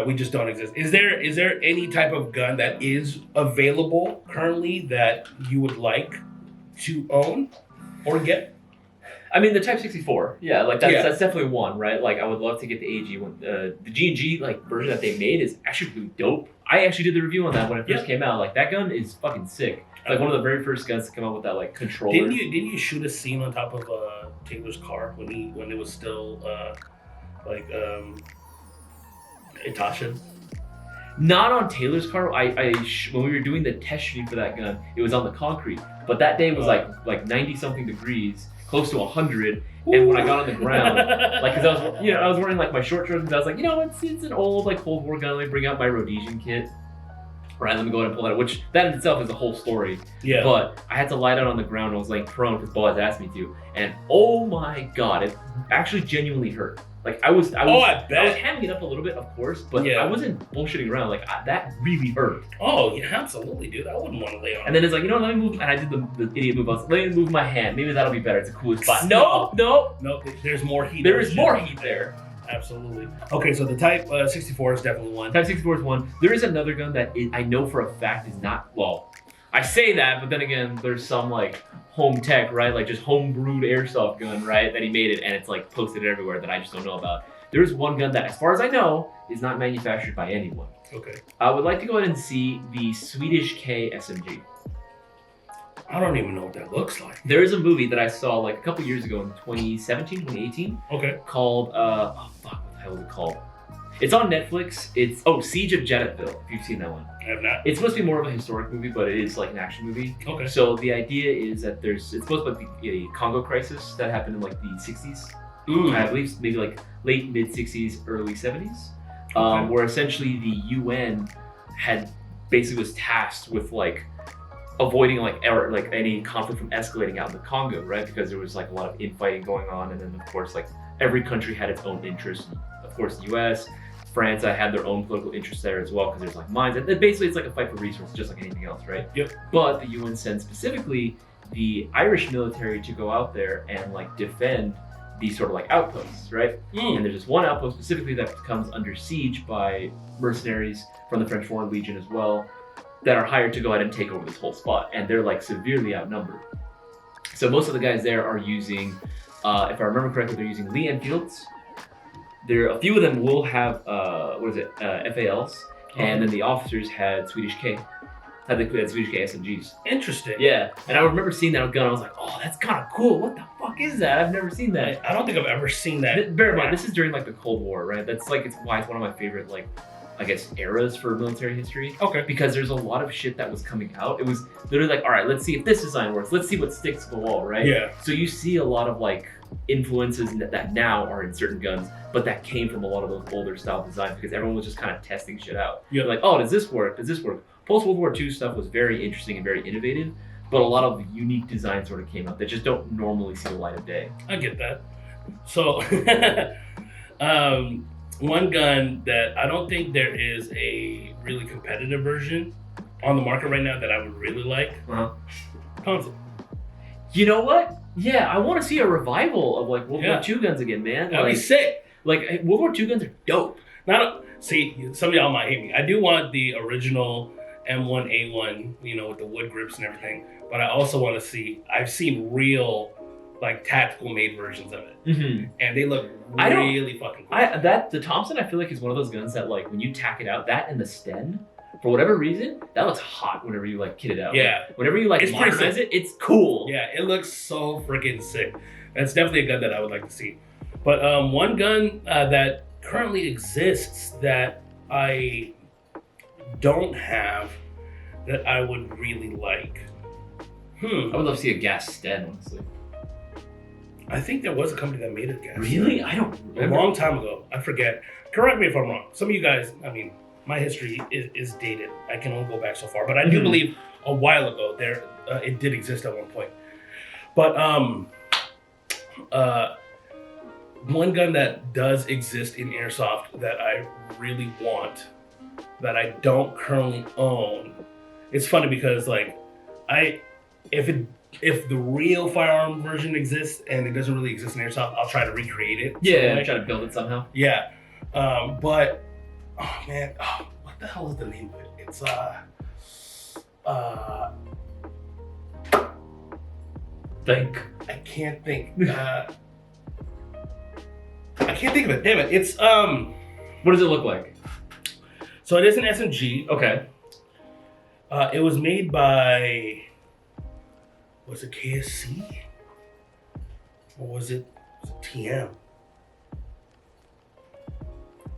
we just don't exist. Is there any type of gun that is available currently that you would like to own or get? I mean, the Type 64, yeah, like that's definitely one, right? Like, I would love to get the AG one. The G&G like version that they made is actually really dope. I actually did the review on that when it first came out. Like, that gun is fucking sick. It's like one of the very first guns to come out with that like controller. Didn't you shoot a scene on top of Taylor's car when it was still Itasha? Not on Taylor's car. When we were doing the test shooting for that gun, it was on the concrete. But that day was like 90 something degrees. Close to 100, and when I got on the ground, like, cause I was wearing like my short shorts, and I was like, it's an old like Cold War gun. Let me bring out my Rhodesian kit. Right, let me go ahead and pull that out, which that in itself is a whole story. Yeah. But I had to lie down on the ground. I was laying prone because Boaz asked me to, and oh my god, it actually genuinely hurt. Like I was I bet. I was hamming it up a little bit, of course, but I wasn't bullshitting around. Like that really hurt. Oh yeah, absolutely, dude. I wouldn't want to lay on. And then it's like, let me move. And I did the idiot move. I was, let me move my hand. Maybe that'll be better. It's a cool spot. No. There's more heat. There is more heat there. Absolutely. Okay, so the Type 64 is definitely one. Type 64 is one. There is another gun that I know for a fact is not. Well, I say that, but then again, there's some like home tech, right? Like just home brewed airsoft gun, right? That he made it, and it's like posted everywhere that I just don't know about. There's one gun that, as far as I know, is not manufactured by anyone. Okay. I would like to go ahead and see the Swedish K SMG. I don't even know what that looks like. There is a movie that I saw like a couple years ago in 2017, 2018. Okay. Called, what the hell is it called? It's on Netflix. It's, Siege of Janetville, if you've seen that one. I have not. It's supposed to be more of a historic movie, but it is like an action movie. Okay. So the idea is that it's supposed to be the Congo crisis that happened in like the 60s. I believe maybe like late mid 60s, early 70s, where essentially the UN was tasked with like avoiding like any conflict from escalating out in the Congo, right? Because there was like a lot of infighting going on, and then of course like every country had its own interests. Of course, the U.S., France had their own political interests there as well, because there's like mines, and basically it's like a fight for resources, just like anything else, right? Yep. But the UN sent specifically the Irish military to go out there and like defend these sort of like outposts, right? And there's this one outpost specifically that comes under siege by mercenaries from the French Foreign Legion as well, that are hired to go ahead and take over this whole spot, and they're like severely outnumbered. So most of the guys there are using, if I remember correctly, they're using Lee Enfields. A few of them will have FALs, and then the officers had Swedish K. Had Swedish K SMGs. Interesting. Yeah, and I remember seeing that gun. I was like, oh, that's kind of cool. What the fuck is that? I've never seen that. I don't think I've ever seen that. Bear in mind, this is during like the Cold War, right? That's like it's why it's one of my favorite like, I guess, eras for military history. Okay. Because there's a lot of shit that was coming out. It was literally like, all right, let's see if this design works. Let's see what sticks to the wall, right? Yeah. So you see a lot of like influences that now are in certain guns, but that came from a lot of those older style designs because everyone was just kind of testing shit out. Yeah. Like, oh, does this work? Does this work? Post World War II stuff was very interesting and very innovative, but a lot of unique designs sort of came out that just don't normally see the light of day. I get that. So, one gun that I don't think there is a really competitive version on the market right now that I would really like. Console. You know what? Yeah, I want to see a revival of like World War II guns again, man. That'd be sick. Like World War II guns are dope. See, some of y'all might hate me. I do want the original M1A1, with the wood grips and everything. But I also want to see. I've seen real, like tactical made versions of it, and they look really fucking cool. The Thompson, I feel like is one of those guns that like when you tack it out, that and the Sten, for whatever reason, that looks hot whenever you like kit it out. Yeah. Like, whenever you like modernize it, it's cool. Yeah, it looks so freaking sick. That's definitely a gun that I would like to see. But one gun that currently exists that I don't have that I would really like. I would love to see a gas Sten, honestly. I think there was a company that made a gas. Really? I don't remember. A long time ago. I forget. Correct me if I'm wrong. Some of you guys, my history is dated. I can only go back so far. But I do believe a while ago it did exist at one point. But one gun that does exist in Airsoft that I really want, that I don't currently own. It's funny because if the real firearm version exists and it doesn't really exist in Airsoft, I'll try to recreate it. Yeah, try to build it somehow. Yeah. But oh man, what the hell is the name of it? It's I can't think. I can't think of it. Damn it. It's What does it look like? So it is an SMG. Okay. It was made by, was it KSC? Or was it TM?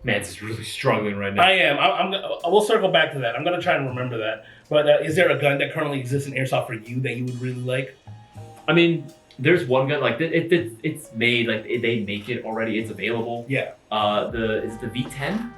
Man, this is really struggling right now. I am. I will circle back to that. I'm gonna try and remember that. But is there a gun that currently exists in Airsoft for you that you would really like? I mean, there's one gun like it's made like they make it already. It's available. Yeah. Is it the V10?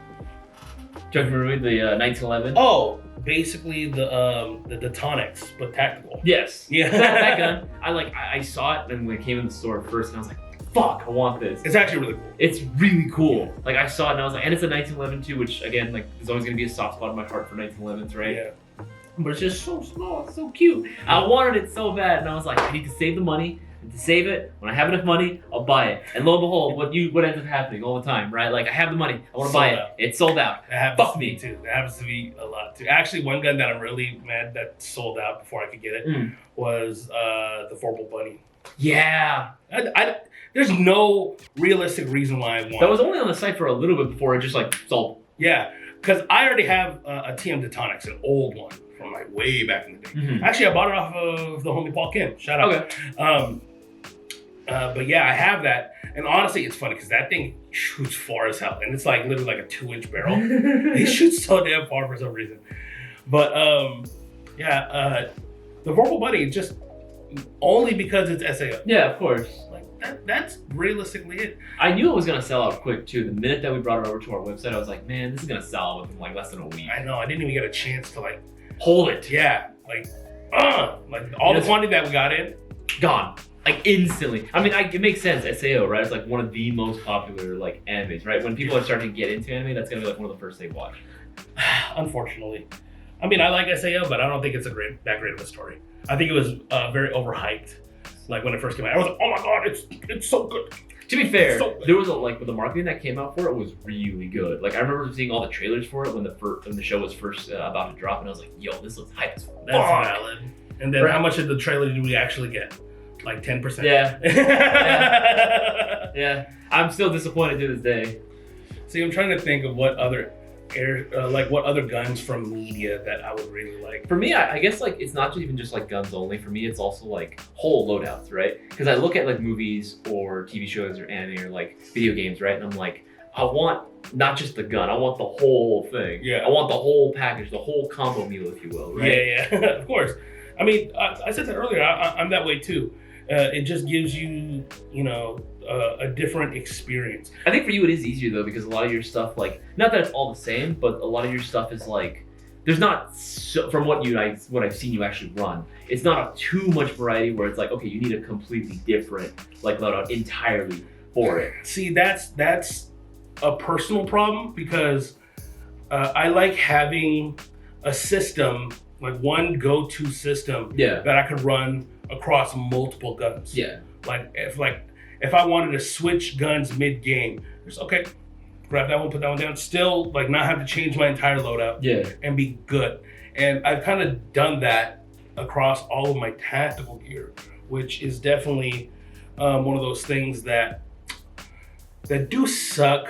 Do you remember the 1911? Oh, basically the Detonics, but tactical. Yes. Yeah. that gun. I saw it and when it came in the store first, and I was like, fuck, I want this. It's actually really cool. It's really cool. Like I saw it and I was like, and it's a 1911 too, which again, like there's always gonna be a soft spot in my heart for 1911s, right? Yeah. But it's just so small, it's so cute. I wanted it so bad, and I was like, I need to save the money. And to save it, when I have enough money, I'll buy it. And lo and behold, what ends up happening all the time, right? Like I have the money, I want to buy it. It's sold out. That happens Fuck to me too. That happens to me a lot too. Actually, one gun that I'm really mad that sold out before I could get it was the Vorpal Bunny. Yeah. There's no realistic reason why I want That was only on the site for a little bit before it just like sold. Yeah, because I already have a TM Detonics, an old one from like way back in the day. Actually, I bought it off of the homie Paul Kim. Shout out. Okay. But yeah, I have that. And honestly, it's funny because that thing shoots far as hell. And it's like literally like a 2-inch barrel. It shoots so damn far for some reason. But the Vorpal Bunny, just only because it's SAO. Yeah, of course. Like that's realistically it. I knew it was gonna sell out quick too. The minute that we brought it over to our website, I was like, man, this is gonna sell out within like less than a week. I know, I didn't even get a chance to like hold it. Yeah. Like all the quantity that we got in. Gone. Like instantly. I mean, it makes sense. SAO, right? It's like one of the most popular like animes, right? When people are starting to get into anime, that's gonna be like one of the first they watch. Unfortunately, I mean, I like SAO, but I don't think it's that great of a story. I think it was very overhyped. Like when it first came out, I was like, "Oh my god, it's so good." To be fair, there was with the marketing that came out for it was really good. Like I remember seeing all the trailers for it when the show was first about to drop, and I was like, "Yo, this looks hype as fuck." That's valid. And then how much of the trailer did we actually get? Like 10%. Yeah. Yeah. I'm still disappointed to this day. See, I'm trying to think of what other. like what other guns from media that I would really like? For me, I guess like it's not even just like guns only. For me, it's also like whole loadouts, right? Because I look at like movies or TV shows or anime or like video games, right? And I'm like, I want not just the gun, I want the whole thing. Yeah. I want the whole package, the whole combo meal, if you will, right? Yeah, of course. I mean, I said that earlier. I'm that way too. It just gives you, a different experience. I think for you it is easier though, because a lot of your stuff, like, not that it's all the same, but a lot of your stuff is like, there's not from what I've seen you actually run, it's not too much variety where it's like, okay, you need a completely different like loadout entirely for it. See, that's a personal problem because I like having a system, like one go-to system that I could run across multiple guns. Yeah. If I wanted to switch guns mid-game, just okay, grab that one, put that one down, still like not have to change my entire loadout and be good. And I've kind of done that across all of my tactical gear, which is definitely one of those things that do suck,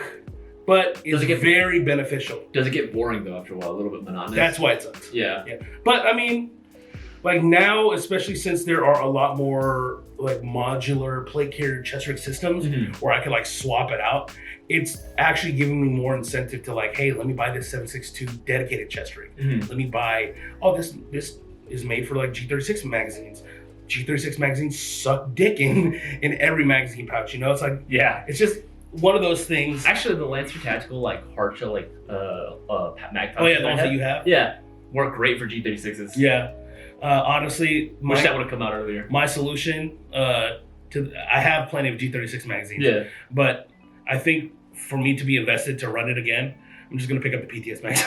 but is very beneficial. Does it get boring though after a while? A little bit monotonous? That's why it sucks. Yeah. But I mean, like now, especially since there are a lot more like modular plate carrier chest rig systems where I could like swap it out, it's actually giving me more incentive to like, hey, let me buy this 7.62 dedicated chest rig. Let me buy, this is made for like G36 magazines. G36 magazines suck dick in every magazine pouch, It's like, it's just one of those things. Actually, the Lancer Tactical like hard shell mag pouches. Oh yeah, the ones that you have? Yeah, work great for G36s. Yeah. Honestly, wish that would have come out earlier. My solution I have plenty of G36 magazines. Yeah. But I think for me to be invested to run it again, I'm just gonna pick up the PTS mags.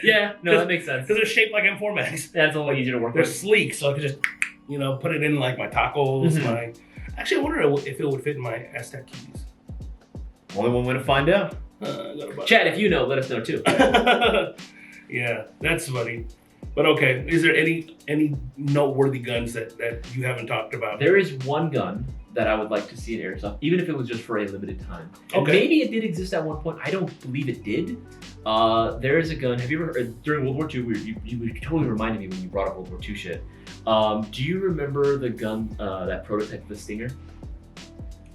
Yeah, no, that makes sense. Because they're shaped like M4 mags. That's a lot easier to work they're with. They're sleek, so I could just, put it in like my tacos. Actually, I wonder if it would fit in my Aztec keys. Only one way to find out. Chad, if you know, let us know too. Yeah, that's funny. But okay, is there any noteworthy guns that you haven't talked about? There is one gun that I would like to see in Airsoft, even if it was just for a limited time. And okay. Maybe it did exist at one point. I don't believe it did. There is a gun. Have you ever heard, during World War II, you totally reminded me when you brought up World War II shit. Do you remember the gun, that prototype, the Stinger?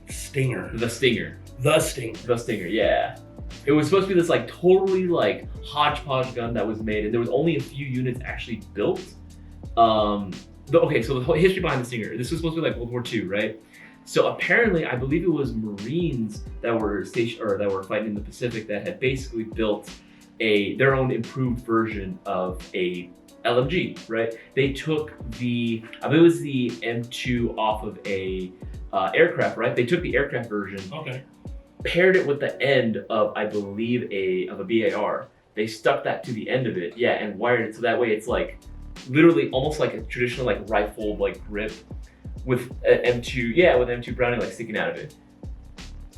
Stinger. The Stinger. The Stinger. The Stinger, yeah. It was supposed to be this like totally like hodgepodge gun that was made, and there was only a few units actually built. Okay, so the whole history behind the Stinger. This was supposed to be like World War II, right? So apparently, I believe it was Marines that were stationed or that were fighting in the Pacific that had basically built their own improved version of a LMG, right? They took the, I believe it was the M2 off of a aircraft, right? They took the aircraft version. Okay. Paired it with the end of, I believe, a BAR. They stuck that to the end of it, and wired it so that way it's like literally almost like a traditional like rifle like grip with M2, with M2 Browning like sticking out of it.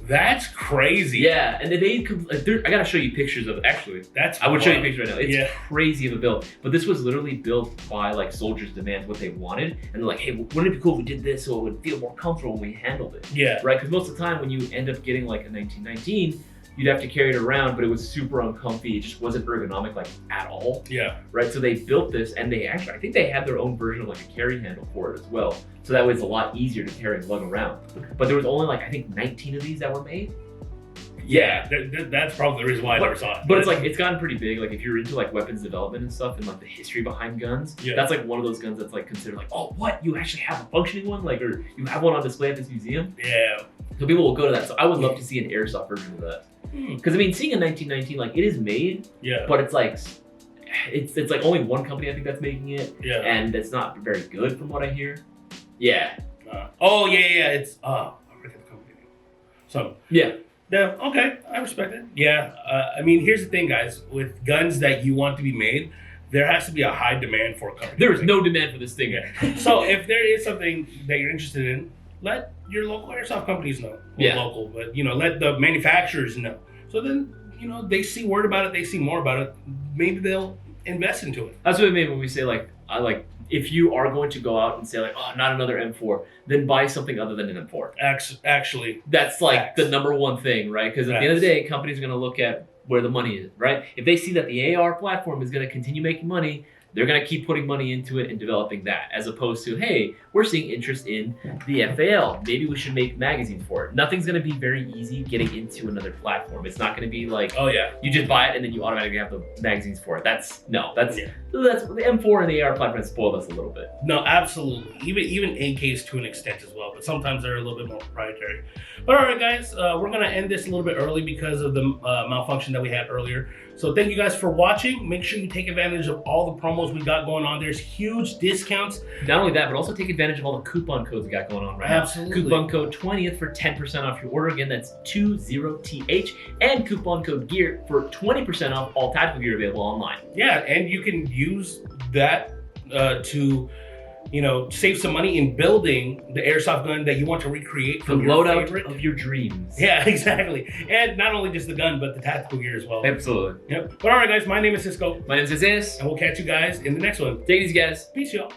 That's crazy. Yeah, and I gotta show you pictures of it. Actually, I would show you pictures right now. It's crazy of a build. But this was literally built by like soldiers' demands, what they wanted, and they're like, hey, wouldn't it be cool if we did this so it would feel more comfortable when we handled it? Yeah. Right? Because most of the time when you end up getting like a 1919, you'd have to carry it around, but it was super uncomfy. It just wasn't ergonomic like at all. Yeah. Right? So they built this, and they actually, I think they had their own version of like a carry handle for it as well. So that way it's a lot easier to carry and lug around. But there was only like, I think 19 of these that were made. Yeah, that's probably the reason why I never saw it. But it's like, it's gotten pretty big. Like if you're into like weapons development and stuff and like the history behind guns, that's like one of those guns that's like considered like, oh, what? You actually have a functioning one? Like, or you have one on display at this museum? Yeah. So people will go to that. So I would love to see an Airsoft version of that. Because I mean, seeing a 1919, like it is made, but it's like, it's like only one company I think that's making it. Yeah. And it's not very good from what I hear. Yeah. It's, I forget the company name. So. Yeah. Yeah, okay, I respect it. Yeah, I mean, here's the thing, guys. With guns that you want to be made, there has to be a high demand for a company. There is no demand for this thing. So if there is something that you're interested in, let your local airsoft companies know. Local, but let the manufacturers know. So then, they see word about it, they see more about it. Maybe they'll invest into it. That's what we mean when we say if you are going to go out and say like, oh, not another M4, then buy something other than an M4. Actually, that's like the number one thing, right? Because at the end of the day, companies are going to look at where the money is, right? If they see that the AR platform is going to continue making money, they're going to keep putting money into it and developing that, as opposed to, hey, we're seeing interest in the FAL. Maybe we should make magazines for it. Nothing's going to be very easy getting into another platform. It's not going to be like, oh yeah, you just buy it and then you automatically have the magazines for it. That's the M4 and the AR platform spoiled us a little bit. No, absolutely. Even AKs to an extent as well, but sometimes they're a little bit more proprietary. But all right, guys, we're gonna end this a little bit early because of the malfunction that we had earlier. So thank you guys for watching. Make sure you take advantage of all the promos we got going on. There's huge discounts. Not only that, but also take advantage of all the coupon codes we got going on right Absolutely. now. Coupon code 20th for 10% off your order. Again, that's 20TH. And coupon code GEAR for 20% off all tactical gear available online. Yeah, and you can use that to, save some money in building the airsoft gun that you want to recreate from the your loadout favorite of your dreams. Yeah, exactly. And not only just the gun, but the tactical gear as well. Absolutely. Yep. But all right, guys, my name is Cisco. My name is Isaias. And we'll catch you guys in the next one. Take it easy, guys. Peace, y'all.